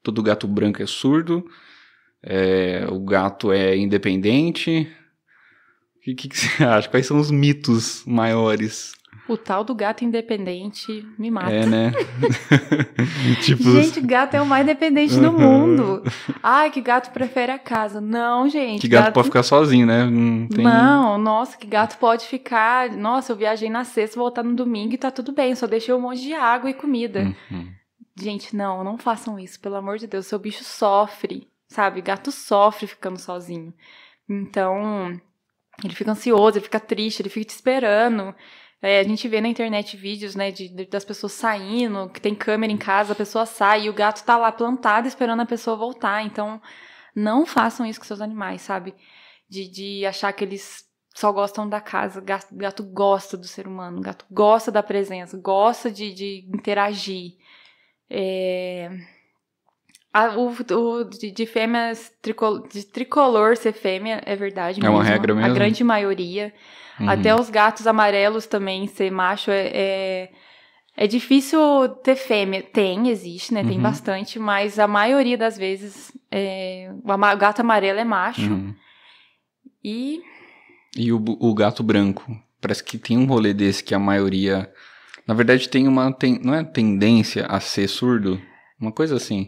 todo gato branco é surdo, o gato é independente. O que você acha? Quais são os mitos maiores? O tal do gato independente me mata. Né? Tipo... Gente, gato é o mais independente do mundo. Ai, que gato prefere a casa. Não, gente. Que gato pode ficar sozinho, né? Não, nossa, que gato pode ficar... Nossa, eu viajei na sexta, voltar no domingo e tá tudo bem. Só deixei um monte de água e comida. Gente, não façam isso. Pelo amor de Deus, seu bicho sofre, sabe? Gato sofre ficando sozinho. Então, ele fica ansioso, ele fica triste, ele fica te esperando... a gente vê na internet vídeos, né, das pessoas saindo, que tem câmera em casa, a pessoa sai e o gato tá lá plantado esperando a pessoa voltar. Então, não façam isso com seus animais, sabe? De achar que eles só gostam da casa. Gato gosta do ser humano, gato gosta da presença, gosta de interagir. De fêmeas, de tricolor ser fêmea, é verdade mesmo. É uma regra mesmo? A grande maioria... Até os gatos amarelos também, ser macho, é difícil ter fêmea. Existe, né? Tem bastante, mas a maioria das vezes o gato amarelo é macho. E o gato branco? Parece que tem um rolê desse que a maioria... Na verdade, não é tendência a ser surdo? Uma coisa assim.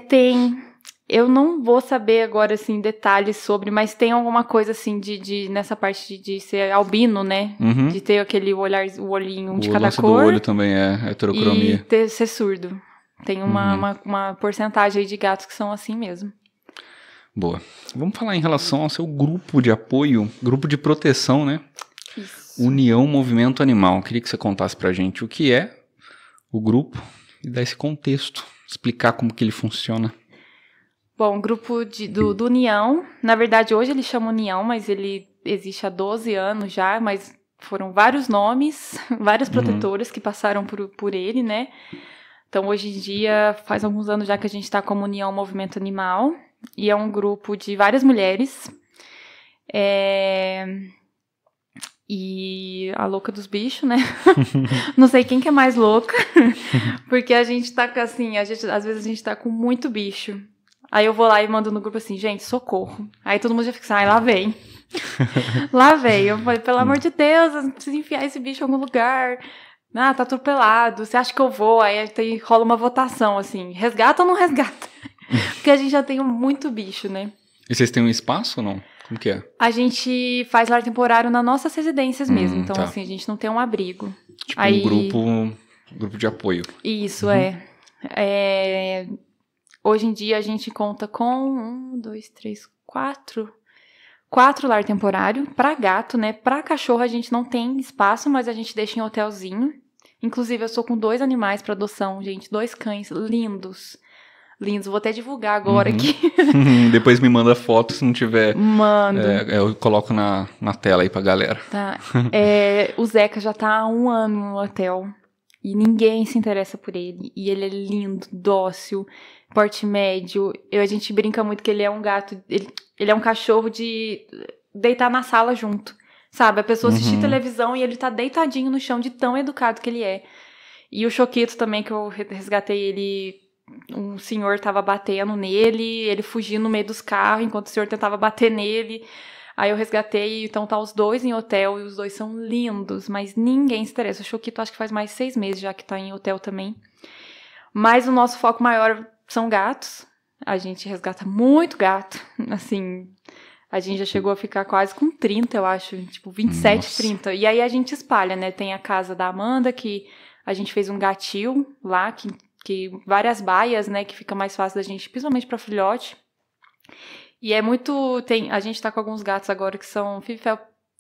Tem... Eu não vou saber agora, assim, detalhes sobre, mas tem alguma coisa, assim, nessa parte de ser albino, né? De ter aquele o olhinho de cada cor. O olho também é heterocromia. E ser surdo. Tem uma porcentagem aí de gatos que são assim mesmo. Boa. Vamos falar em relação ao seu grupo de apoio, grupo de proteção, né? Isso. União Movimento Animal. Queria que você contasse pra gente o que é o grupo e dar esse contexto, explicar como que ele funciona. Bom, o grupo do União, na verdade hoje ele chama União, mas ele existe há 12 anos já, mas foram vários nomes, várias protetoras que passaram por ele, né? Então hoje em dia faz alguns anos já que a gente está como União Movimento Animal, e é um grupo de várias mulheres, e a louca dos bichos, né? Não sei quem que é mais louca, porque a gente tá assim, às vezes a gente tá com muito bicho. Aí eu vou lá e mando no grupo assim, gente, socorro. Aí todo mundo já fica assim, lá vem. Lá vem. Eu falei, pelo amor de Deus, eu preciso enfiar esse bicho em algum lugar. Tá atropelado. Você acha que eu vou? Aí rola uma votação, assim, resgata ou não resgata? Porque a gente já tem muito bicho, né? E vocês têm um espaço ou não? Como que é? A gente faz lar temporário nas nossas residências mesmo. Então, assim, a gente não tem um abrigo. Tipo um grupo de apoio. Isso, Hoje em dia a gente conta com 4 lar temporário para gato, né? Para cachorro a gente não tem espaço, mas a gente deixa em hotelzinho. Inclusive eu sou com 2 animais para adoção, gente, 2 cães lindos. lindos. Vou até divulgar agora aqui. Depois me manda foto, se não tiver. Mando. Eu coloco na tela aí pra galera. Tá. O Zeca já tá há 1 ano no hotel. E ninguém se interessa por ele. E ele é lindo, dócil, porte médio. A gente brinca muito que ele é um gato. Ele é um cachorro de deitar na sala junto. Sabe? A pessoa assistir televisão e ele tá deitadinho no chão de tão educado que ele é. E o Choquito também, que eu resgatei ele... Um senhor tava batendo nele, ele fugia no meio dos carros, enquanto o senhor tentava bater nele. Aí eu resgatei, então tá os dois em hotel, e os dois são lindos, mas ninguém se interessa. O Choquito acho que faz mais 6 meses já que tá em hotel também. Mas o nosso foco maior são gatos. A gente resgata muito gato, assim... A gente já chegou a ficar quase com 30, eu acho, tipo 27, Nossa. 30. E aí a gente espalha, né? Tem a casa da Amanda, que a gente fez um gatil lá, que várias baias, né, que fica mais fácil da gente, principalmente para filhote. E é muito... a gente tá com alguns gatos agora que são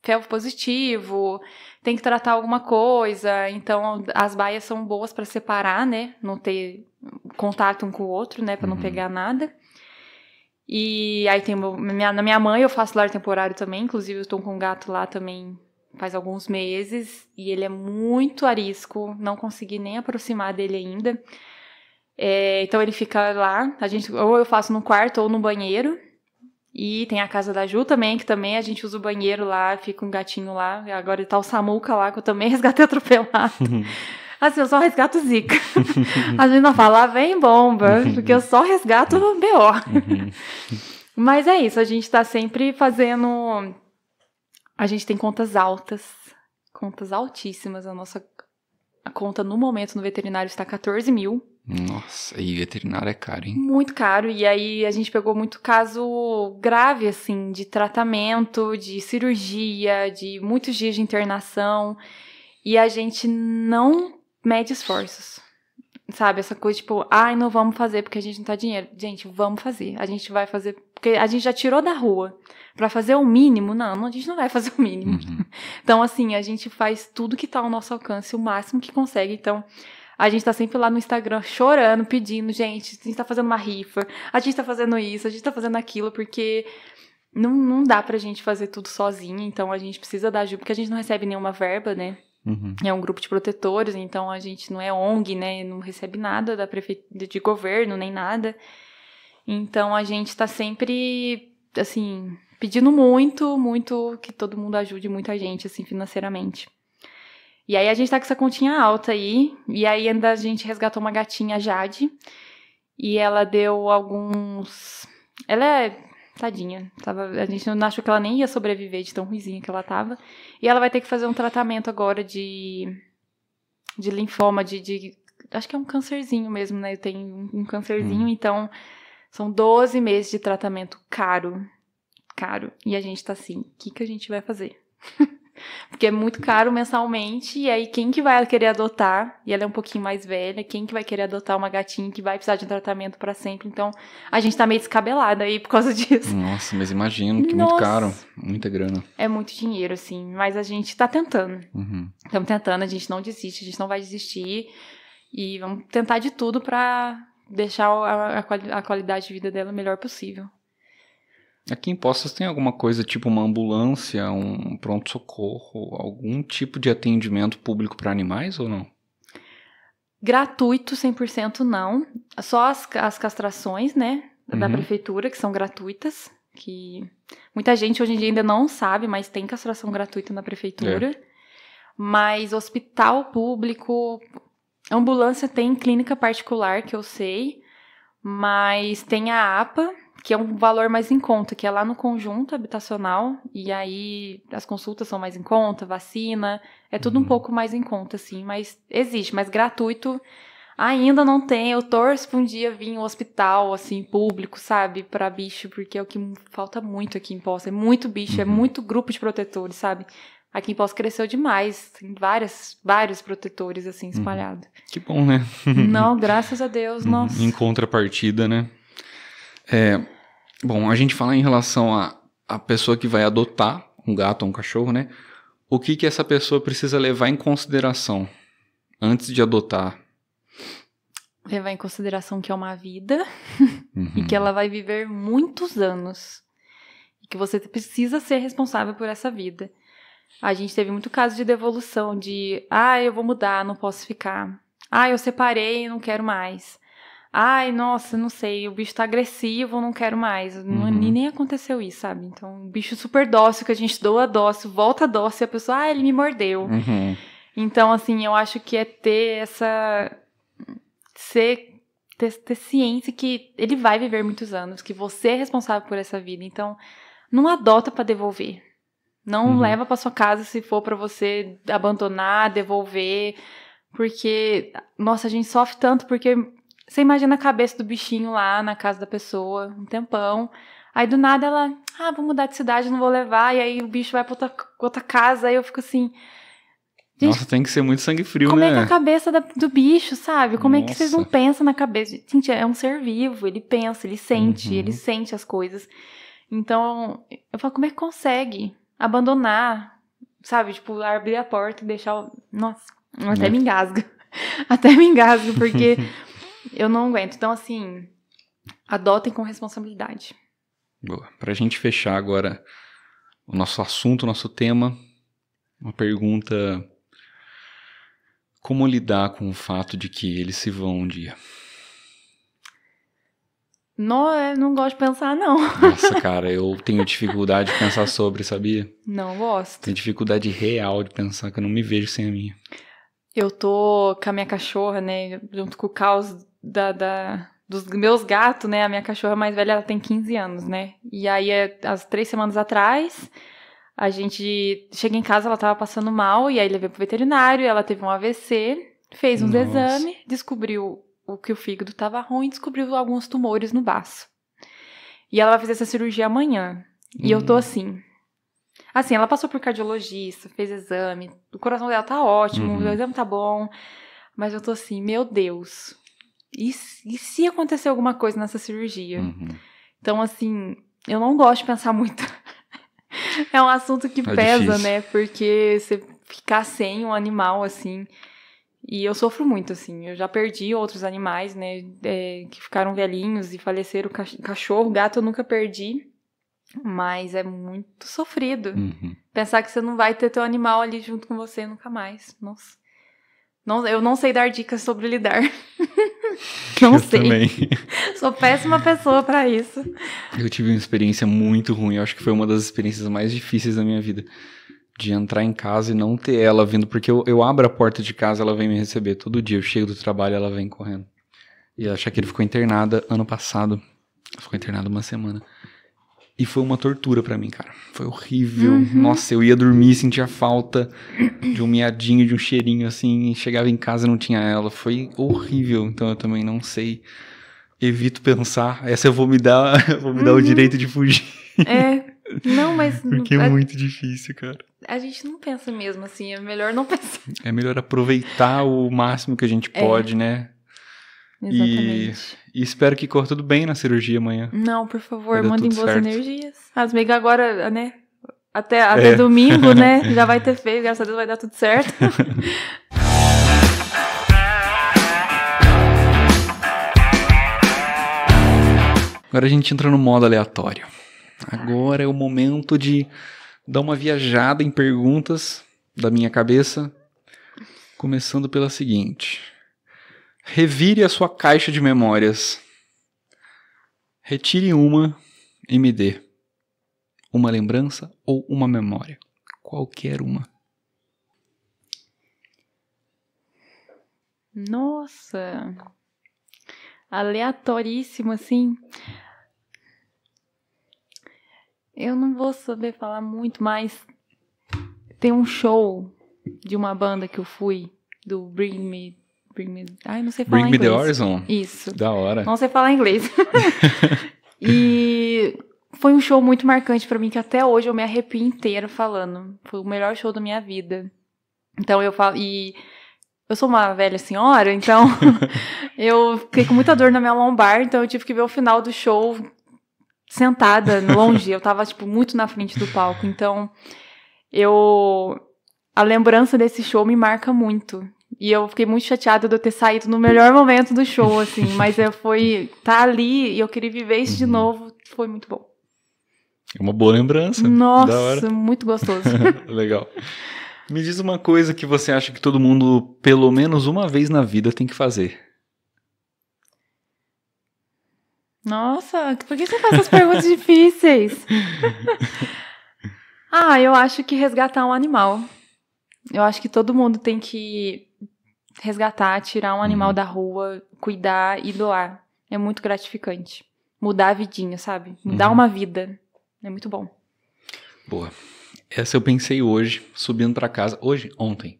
felvo positivo, tem que tratar alguma coisa, então as baias são boas para separar, né, não ter contato um com o outro, né, para não pegar nada. E aí tem na minha mãe eu faço lar temporário também, inclusive eu tô com um gato lá também faz alguns meses, e ele é muito arisco, não consegui nem aproximar dele ainda. Então ele fica lá, ou eu faço no quarto ou no banheiro. E tem a casa da Ju também, que também a gente usa o banheiro lá, fica um gatinho lá. Agora tá o Samuca lá, que eu também resgatei atropelado. Assim, eu só resgato zica. Às vezes não fala, lá vem bomba, porque eu só resgato BO. Mas é isso, a gente tá sempre fazendo... A gente tem contas altíssimas. A conta no momento no veterinário está 14 mil. Nossa, e veterinário é caro, hein? Muito caro, e aí a gente pegou muito caso grave, assim, de tratamento, de cirurgia, de muitos dias de internação, e a gente não mede esforços, sabe? Essa coisa tipo, não vamos fazer porque a gente não tá dinheiro. Gente, vamos fazer, a gente vai fazer, porque a gente já tirou da rua. Pra fazer o mínimo, não, a gente não vai fazer o mínimo. Então, assim, a gente faz tudo que tá ao nosso alcance, o máximo que consegue, então... A gente tá sempre lá no Instagram chorando, pedindo, gente, a gente tá fazendo uma rifa, a gente tá fazendo isso, a gente tá fazendo aquilo, porque não dá pra gente fazer tudo sozinho, então a gente precisa da ajuda, porque a gente não recebe nenhuma verba, né? É um grupo de protetores, então a gente não é ONG, né? Não recebe nada da prefeitura, de governo, nem nada. Então a gente tá sempre, assim, pedindo muito, muito que todo mundo ajude muita gente, assim, financeiramente. E aí a gente tá com essa continha alta aí, e aí ainda a gente resgatou uma gatinha, Jade, e ela deu alguns... Ela é tadinha, a gente não achou que ela nem ia sobreviver de tão ruizinha que ela tava, e ela vai ter que fazer um tratamento agora de linfoma, acho que é um câncerzinho mesmo, né, tem um câncerzinho, então são 12 meses de tratamento caro, e a gente tá assim, o que a gente vai fazer? Porque é muito caro mensalmente, e aí quem que vai querer adotar, e ela é um pouquinho mais velha, quem que vai querer adotar uma gatinha que vai precisar de um tratamento pra sempre, então a gente tá meio descabelada aí por causa disso. Nossa, mas imagino que é muito caro, muita grana. É muito dinheiro, assim, mas a gente tá tentando. Estamos tentando, a gente não desiste, a gente não vai desistir, e vamos tentar de tudo pra deixar a qualidade de vida dela o melhor possível. Aqui em Poços tem alguma coisa tipo uma ambulância, um pronto-socorro, algum tipo de atendimento público para animais ou não? Gratuito 100% não, só as castrações, né, da prefeitura, que são gratuitas, que muita gente hoje em dia ainda não sabe, mas tem castração gratuita na prefeitura, mas hospital público, ambulância tem clínica particular, que eu sei, mas tem a APA, que é um valor mais em conta, que é lá no conjunto habitacional, e aí as consultas são mais em conta, vacina, é tudo um pouco mais em conta, assim, mas existe, mas gratuito ainda não tem. Eu torço pra um dia vir um hospital, assim, público, sabe, pra bicho, porque é o que falta muito aqui em Poços, é muito bicho, é muito grupo de protetores, sabe? Aqui em Poços cresceu demais, tem vários protetores, assim, espalhados. Que bom, né? Não, graças a Deus, nossa. Em contrapartida, né? Bom, a gente fala em relação a pessoa que vai adotar um gato ou um cachorro, né? O que essa pessoa precisa levar em consideração antes de adotar? levar em consideração que é uma vida Uhum. e que ela vai viver muitos anos. E que você precisa ser responsável por essa vida. A gente teve muito caso de devolução, de eu vou mudar, não posso ficar. Eu separei, não quero mais. Nossa, não sei, o bicho tá agressivo, não quero mais. Nem aconteceu isso, sabe? Então, um bicho super dócil, que a gente doa dócil, volta dócil, e a pessoa, ele me mordeu. Uhum. Então, assim, eu acho que é ter essa... ter ciência que ele vai viver muitos anos, que você é responsável por essa vida. Então, não adota pra devolver. Não leva pra sua casa se for pra você abandonar, devolver. Porque, nossa, a gente sofre tanto porque você imagina a cabeça do bichinho lá na casa da pessoa, um tempão. Aí do nada ela, vou mudar de cidade, não vou levar. E aí o bicho vai pra outra casa. Aí eu fico assim... Gente, nossa, tem que ser muito sangue frio, como né? é que é a cabeça do bicho, sabe? Como é que vocês não Nossa. pensam na cabeça? Gente, é um ser vivo, ele pensa, ele sente as coisas. Então, eu falo, como é que consegue abandonar, sabe? Tipo, abrir a porta e deixar o... Nossa, até me engasga. Até me engasgo, porque eu não aguento. Então, assim, adotem com responsabilidade. Boa. Pra gente fechar agora o nosso assunto, o nosso tema, uma pergunta: como lidar com o fato de que eles se vão um dia? Não, eu não gosto de pensar, não. Nossa, cara, eu tenho dificuldade de pensar sobre, sabia? Não gosto. Tenho dificuldade real de pensar, que eu não me vejo sem a minha. Eu tô com a minha cachorra, né, junto com o caos dos meus gatos, né, a minha cachorra mais velha, ela tem 15 anos, né, e aí, as 3 semanas atrás, a gente chega em casa, ela tava passando mal, e aí levei pro veterinário, ela teve um AVC, fez uns exames, descobriu que o fígado tava ruim, descobriu alguns tumores no baço. E ela vai fazer essa cirurgia amanhã, e eu tô assim... Assim, ela passou por cardiologista, fez exame, o coração dela tá ótimo, o exame tá bom, mas eu tô assim, meu Deus, e se acontecer alguma coisa nessa cirurgia? Então, assim, eu não gosto de pensar muito. É um assunto que pesa, difícil, né, porque você ficar sem um animal, assim, e eu sofro muito, assim, eu já perdi outros animais, né, que ficaram velhinhos e faleceram, cachorro, gato eu nunca perdi. Mas é muito sofrido. Pensar que você não vai ter teu animal ali junto com você nunca mais. Nossa. Eu não sei dar dicas sobre lidar. Não sei. Também. Sou péssima pessoa pra isso. Eu tive uma experiência muito ruim. Eu acho que foi uma das experiências mais difíceis da minha vida. De entrar em casa e não ter ela vindo. Porque eu abro a porta de casa, ela vem me receber. Todo dia eu chego do trabalho, ela vem correndo. E a Shakira ficou internada ano passado. Ficou internada uma semana. E foi uma tortura pra mim, cara. Foi horrível. Nossa, eu ia dormir e sentia falta de um miadinho, de um cheirinho, assim. E chegava em casa e não tinha ela. Foi horrível. Então eu também não sei. Evito pensar. Essa eu vou me dar o direito de fugir. Não, mas... Porque é muito difícil, cara. A gente não pensa mesmo, assim. É melhor não pensar. É melhor aproveitar o máximo que a gente pode, né? Exatamente. E espero que corra tudo bem na cirurgia amanhã. Não, por favor, mandem boas certo. energias. As amigas agora, né? Até domingo, né? Já vai ter feito, graças a Deus vai dar tudo certo. Agora a gente entra no modo aleatório. Agora é o momento de dar uma viajada em perguntas da minha cabeça. Começando pela seguinte: revire a sua caixa de memórias. Retire uma e me dê uma lembrança ou uma memória. Qualquer uma. Nossa. Aleatoríssimo, assim. Eu não vou saber falar muito, mas tem um show de uma banda que eu fui, do Bring Me... Ai, não sei falar Bring Me inglês. The Horizon? Isso. Da hora. Não sei falar inglês. E foi um show muito marcante pra mim, que até hoje eu me arrepio inteira falando. Foi o melhor show da minha vida. Então eu falo... E eu sou uma velha senhora, então eu fiquei com muita dor na minha lombar, então eu tive que ver o final do show sentada, longe. Eu tava, tipo, muito na frente do palco. Então, a lembrança desse show me marca muito. E eu fiquei muito chateada de eu ter saído no melhor momento do show, assim. Mas tá ali e eu queria viver isso de novo. Foi muito bom. É uma boa lembrança. Da hora. Nossa, muito gostoso. Legal. Me diz uma coisa que você acha que todo mundo, pelo menos uma vez na vida, tem que fazer. Nossa, por que você faz essas perguntas difíceis? Eu acho que resgatar um animal. Eu acho que todo mundo tem que resgatar, tirar um animal da rua, cuidar e doar. É muito gratificante. Mudar a vidinha, sabe? Mudar uma vida. É muito bom. Boa. Essa eu pensei hoje, subindo pra casa. Ontem.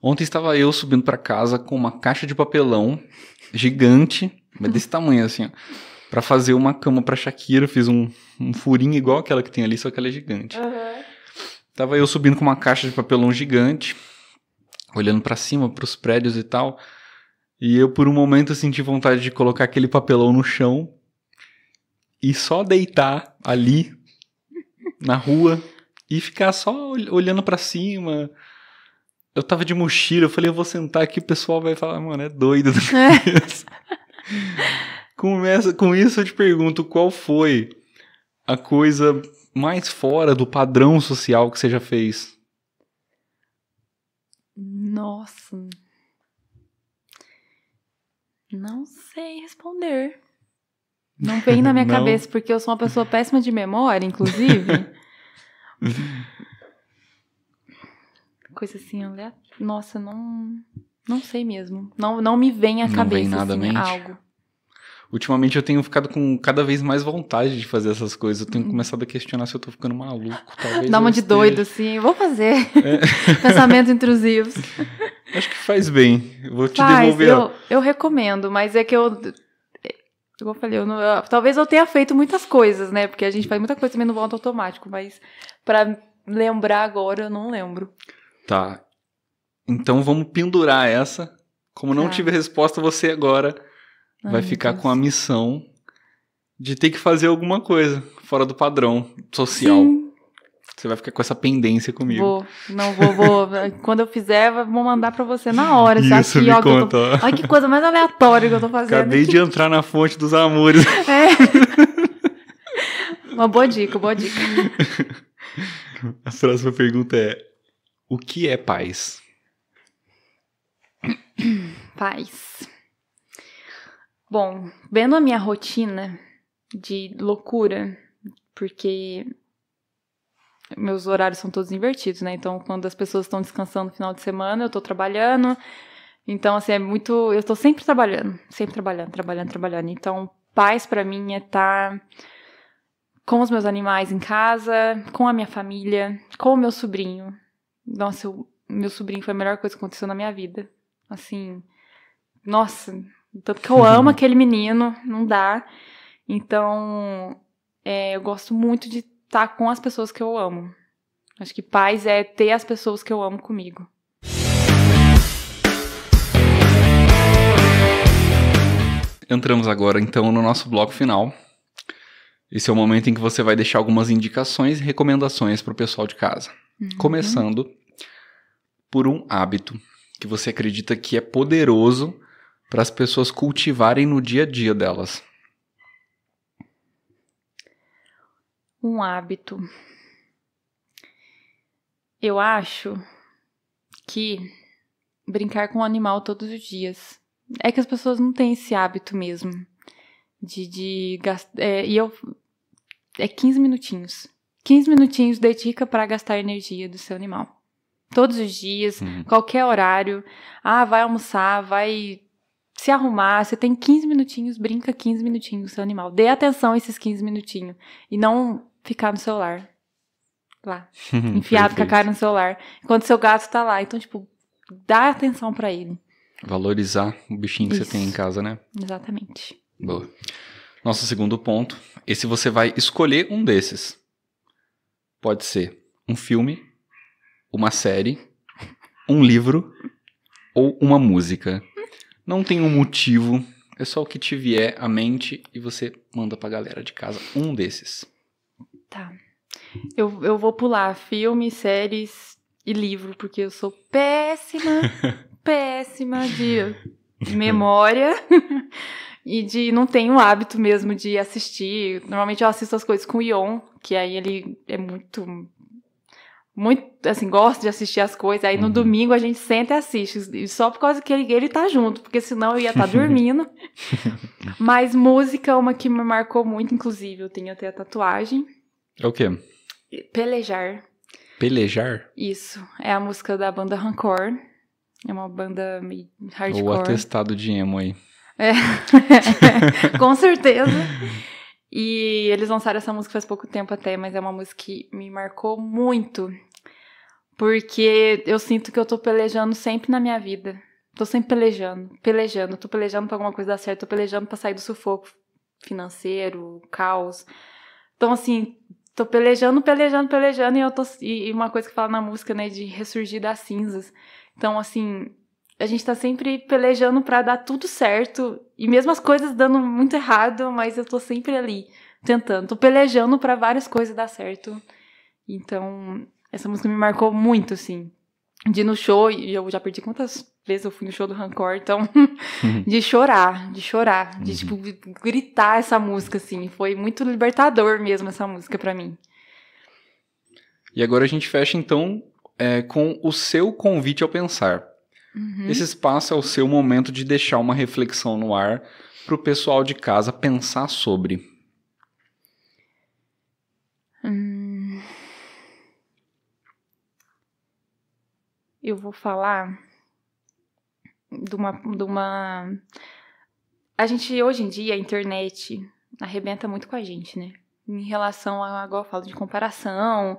Ontem estava eu subindo pra casa com uma caixa de papelão gigante, mas desse tamanho assim, ó, pra fazer uma cama pra Shakira. Fiz um furinho igual aquela que tem ali, só que ela é gigante. Tava eu subindo com uma caixa de papelão gigante, olhando pra cima, pros prédios e tal. E eu, por um momento, senti vontade de colocar aquele papelão no chão e só deitar ali, na rua, e ficar só olhando pra cima. Eu tava de mochila, eu falei, eu vou sentar aqui, o pessoal vai falar, mano, é doido. Com isso eu te pergunto, qual foi a coisa mais fora do padrão social que você já fez? Nossa. Não sei responder. Não vem na minha cabeça, porque eu sou uma pessoa péssima de memória, inclusive. Coisa assim, nossa, não sei mesmo. Não me vem à cabeça, vem nada assim, à mente? algo. Ultimamente eu tenho ficado com cada vez mais vontade de fazer essas coisas. Eu tenho começado a questionar se eu tô ficando maluco. Talvez dá uma de doido, assim. Vou fazer. Pensamentos intrusivos. Acho que faz bem. Eu vou te devolver. Eu recomendo, mas é que como eu falei, talvez eu tenha feito muitas coisas, né? Porque a gente faz muita coisa também no voto automático, mas pra lembrar agora, eu não lembro. Tá. Então vamos pendurar essa. Como não tive resposta, você agora vai ficar com a missão de ter que fazer alguma coisa fora do padrão social. Sim. Você vai ficar com essa pendência comigo. Vou. Quando eu fizer, vou mandar pra você na hora. Isso, aqui, me conta. Olha que coisa mais aleatória que eu tô fazendo. Acabei de entrar na fonte dos amores. Uma boa dica. A próxima pergunta é: o que é paz? Paz. Bom, vendo a minha rotina de loucura, porque meus horários são todos invertidos, né? Então, quando as pessoas estão descansando no final de semana, eu tô trabalhando. Então, assim, eu tô sempre trabalhando. Trabalhando. Então, paz pra mim é estar com os meus animais em casa, com a minha família, com o meu sobrinho. Nossa, meu sobrinho foi a melhor coisa que aconteceu na minha vida. Assim, nossa, tanto que eu amo aquele menino, não dá. Então, eu gosto muito de estar com as pessoas que eu amo. Acho que paz é ter as pessoas que eu amo comigo. Entramos agora, então, no nosso bloco final. Esse é o momento em que você vai deixar algumas indicações e recomendações para o pessoal de casa. Começando por um hábito que você acredita que é poderoso para as pessoas cultivarem no dia a dia delas. Um hábito. Eu acho que brincar com o animal todos os dias. É que as pessoas não têm esse hábito mesmo. De gastar. É 15 minutinhos. 15 minutinhos dedica para gastar a energia do seu animal. Todos os dias, qualquer horário. Vai almoçar, vai se arrumar. Você tem 15 minutinhos, brinca 15 minutinhos com o seu animal. Dê atenção a esses 15 minutinhos. E não ficar no celular. Lá. Enfiado com a cara no celular. Enquanto seu gato tá lá. Então, dá atenção pra ele. Valorizar o bichinho que você tem em casa, né? Exatamente. Boa. Nosso segundo ponto. Esse você vai escolher um desses. Pode ser um filme, uma série, um livro ou uma música. Não tem um motivo, é só o que te vier à mente e você manda pra galera de casa um desses. Tá. Eu vou pular filme, séries e livro, porque eu sou péssima péssima de memória e não tenho o hábito mesmo de assistir. Normalmente eu assisto as coisas com o Ion, que aí ele é muito, assim, gosta de assistir as coisas. Aí no domingo a gente senta e assiste, e só por causa que ele tá junto, porque senão eu ia estar dormindo. Mas música, uma que me marcou muito, inclusive, eu tenho até a tatuagem. É o quê? Pelejar. Pelejar? Isso, é a música da banda Rancor. É uma banda meio hardcore. Ou atestado de emo aí. É, com certeza. E eles lançaram essa música faz pouco tempo até, mas é uma música que me marcou muito. Porque eu sinto que eu tô pelejando sempre na minha vida. Tô sempre pelejando. Tô pelejando pra alguma coisa dar certo, tô pelejando pra sair do sufoco financeiro, caos. Então, assim, tô pelejando, e uma coisa que fala na música, né, de ressurgir das cinzas. Então, assim, a gente tá sempre pelejando pra dar tudo certo, e mesmo as coisas dando muito errado, mas eu tô sempre ali, tentando. Tô pelejando pra várias coisas dar certo. Então, essa música me marcou muito, assim. De ir no show, e eu já perdi quantas vezes eu fui no show do Rancor, então, de chorar, de, tipo, gritar essa música, assim. Foi muito libertador mesmo essa música pra mim. E agora a gente fecha, então, com o seu convite ao pensar. Esse espaço é o seu momento de deixar uma reflexão no ar pro pessoal de casa pensar sobre. Eu vou falar de uma... A gente, hoje em dia, a internet arrebenta muito com a gente, né? Em relação a, igual eu falo, de comparação,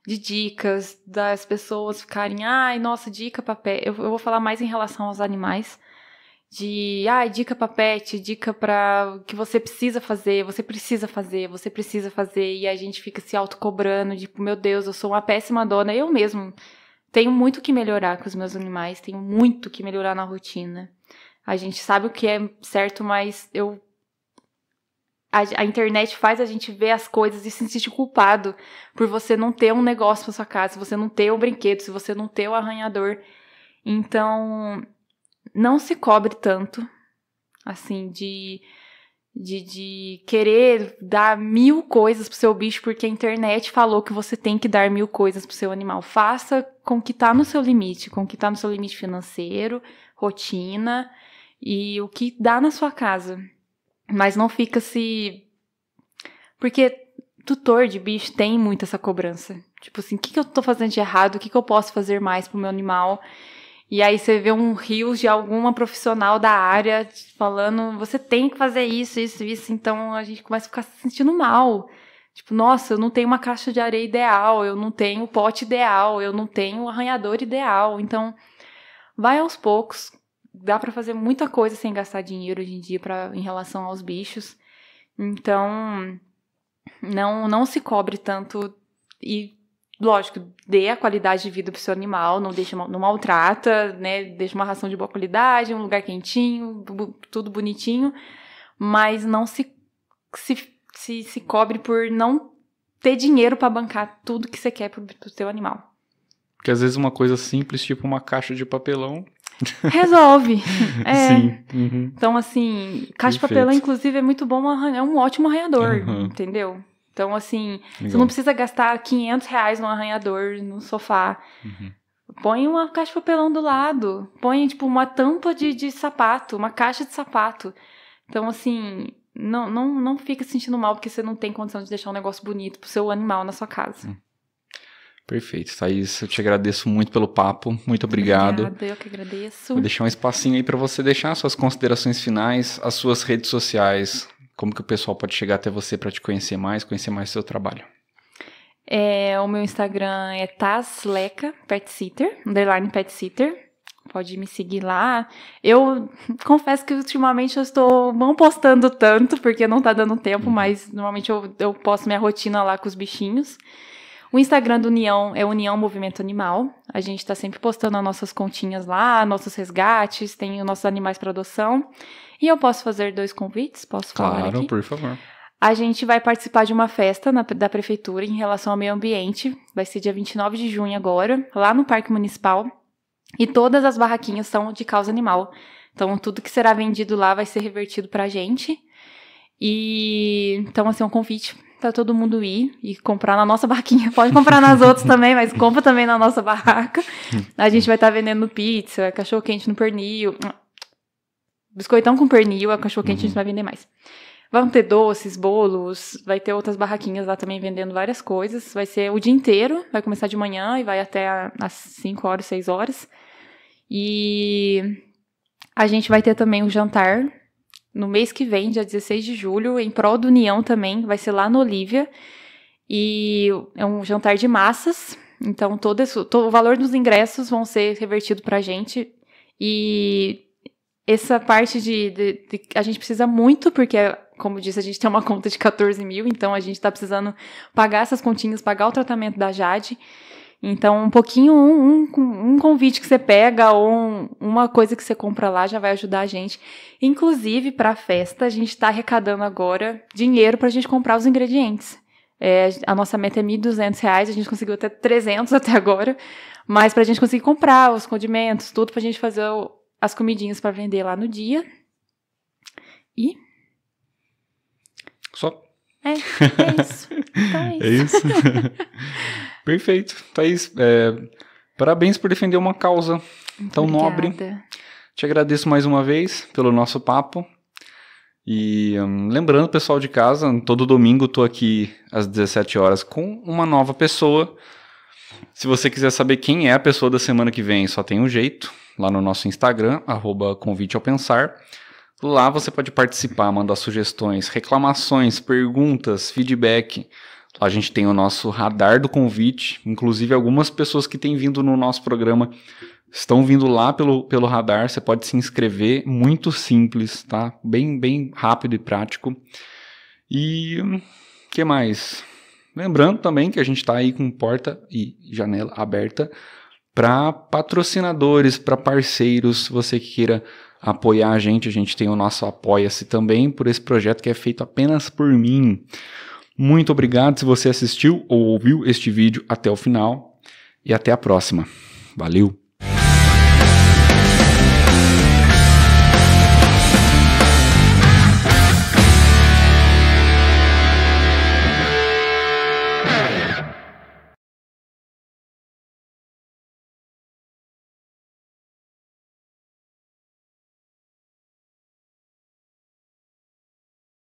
de dicas, das pessoas ficarem, ai, nossa, dica pra pet. Eu vou falar mais em relação aos animais. Dica pra pet, dica pra o que você precisa fazer, e a gente fica se autocobrando, tipo, meu Deus, eu sou uma péssima dona, eu mesmo tenho muito que melhorar com os meus animais, tenho muito que melhorar na rotina. A gente sabe o que é certo, mas a internet faz a gente ver as coisas e se sentir culpado por você não ter um negócio pra sua casa, se você não ter um brinquedo, se você não ter o arranhador. Então, não se cobre tanto, assim, de querer dar 1000 coisas pro seu bicho, porque a internet falou que você tem que dar 1000 coisas pro seu animal. Faça com o que tá no seu limite, financeiro, rotina e o que dá na sua casa. Mas não fica Porque tutor de bicho tem muito essa cobrança. Tipo assim, o que eu tô fazendo de errado? O que eu posso fazer mais pro meu animal? E aí você vê um reels de alguma profissional da área falando, você tem que fazer isso. Então a gente começa a ficar se sentindo mal. Tipo, nossa, eu não tenho uma caixa de areia ideal, eu não tenho o pote ideal, eu não tenho o arranhador ideal. Então, vai aos poucos. Dá pra fazer muita coisa sem gastar dinheiro hoje em dia em relação aos bichos. Então, não se cobre tanto e... Lógico, dê a qualidade de vida pro seu animal, não maltrata, né? Deixa uma ração de boa qualidade, um lugar quentinho, tudo bonitinho, mas não se cobre por não ter dinheiro para bancar tudo que você quer pro seu animal. Porque às vezes uma coisa simples, tipo uma caixa de papelão... Resolve. Sim. Então, assim, caixa de papelão, inclusive, é muito bom, é um ótimo arranhador, entendeu? Então, assim, legal. Você não precisa gastar R$500 no arranhador, no sofá. Põe uma caixa de papelão do lado. Põe, tipo, uma tampa de sapato, uma caixa de sapato. Então, assim, não fica se sentindo mal porque você não tem condição de deixar um negócio bonito pro seu animal na sua casa. Perfeito, Thaís. Eu te agradeço muito pelo papo. Muito obrigado. Obrigada, eu que agradeço. Vou deixar um espacinho aí para você deixar suas considerações finais, as suas redes sociais. Como que o pessoal pode chegar até você para te conhecer mais o seu trabalho? O meu Instagram é Tasleca Petsitter, _Petsitter. Pode me seguir lá. Eu confesso que ultimamente eu estou não postando tanto, porque não tá dando tempo, mas normalmente eu posto minha rotina lá com os bichinhos. O Instagram do União é União Movimento Animal. A gente tá sempre postando as nossas continhas lá, nossos resgates, tem os nossos animais para adoção. E eu posso fazer 2 convites? Posso falar aqui? Claro, por favor. A gente vai participar de uma festa da prefeitura em relação ao meio ambiente. Vai ser dia 29 de junho agora, lá no Parque Municipal. E todas as barraquinhas são de causa animal. Então, tudo que será vendido lá vai ser revertido pra gente. E então, assim, é um convite para todo mundo ir e comprar na nossa barraquinha. Pode comprar nas outras também, mas compra também na nossa barraca. A gente vai estar vendendo pizza, cachorro-quente no pernil, biscoitão com pernil, a cachorro-quente a gente vai vender mais. Vão ter doces, bolos, vai ter outras barraquinhas lá também vendendo várias coisas. Vai ser o dia inteiro, vai começar de manhã e vai até às 5 horas, 6 horas. E a gente vai ter também um jantar no mês que vem, dia 16 de julho, em prol do União também, vai ser lá no Olívia. E é um jantar de massas, então todo o valor dos ingressos vão ser revertido pra gente. E essa parte de a gente precisa muito, porque, como disse, a gente tem uma conta de 14 mil, então a gente tá precisando pagar essas continhas, pagar o tratamento da Jade. Então, um pouquinho, um convite que você pega ou uma coisa que você compra lá já vai ajudar a gente. Inclusive, para a festa, a gente está arrecadando agora dinheiro para a gente comprar os ingredientes. A nossa meta é R$1.200, a gente conseguiu até 300 até agora, mas para a gente conseguir comprar os condimentos, tudo para a gente fazer as comidinhas para vender lá no dia. E... Só. É isso. Então é isso. É isso. Perfeito. Thaís, parabéns por defender uma causa tão nobre. Te agradeço mais uma vez pelo nosso papo. E lembrando, pessoal de casa, todo domingo eu tô aqui às 17 horas com uma nova pessoa. Se você quiser saber quem é a pessoa da semana que vem, só tem um jeito. Lá no nosso Instagram, @conviteaopensar. Lá você pode participar, mandar sugestões, reclamações, perguntas, feedback. Lá a gente tem o nosso radar do convite. Inclusive, algumas pessoas que têm vindo no nosso programa estão vindo lá pelo radar. Você pode se inscrever, muito simples, tá? Bem rápido e prático. E o que mais? Lembrando também que a gente está aí com porta e janela aberta para patrocinadores, para parceiros. Se você queira apoiar a gente tem o nosso Apoia-se também por esse projeto que é feito apenas por mim. Muito obrigado se você assistiu ou ouviu este vídeo até o final e até a próxima. Valeu!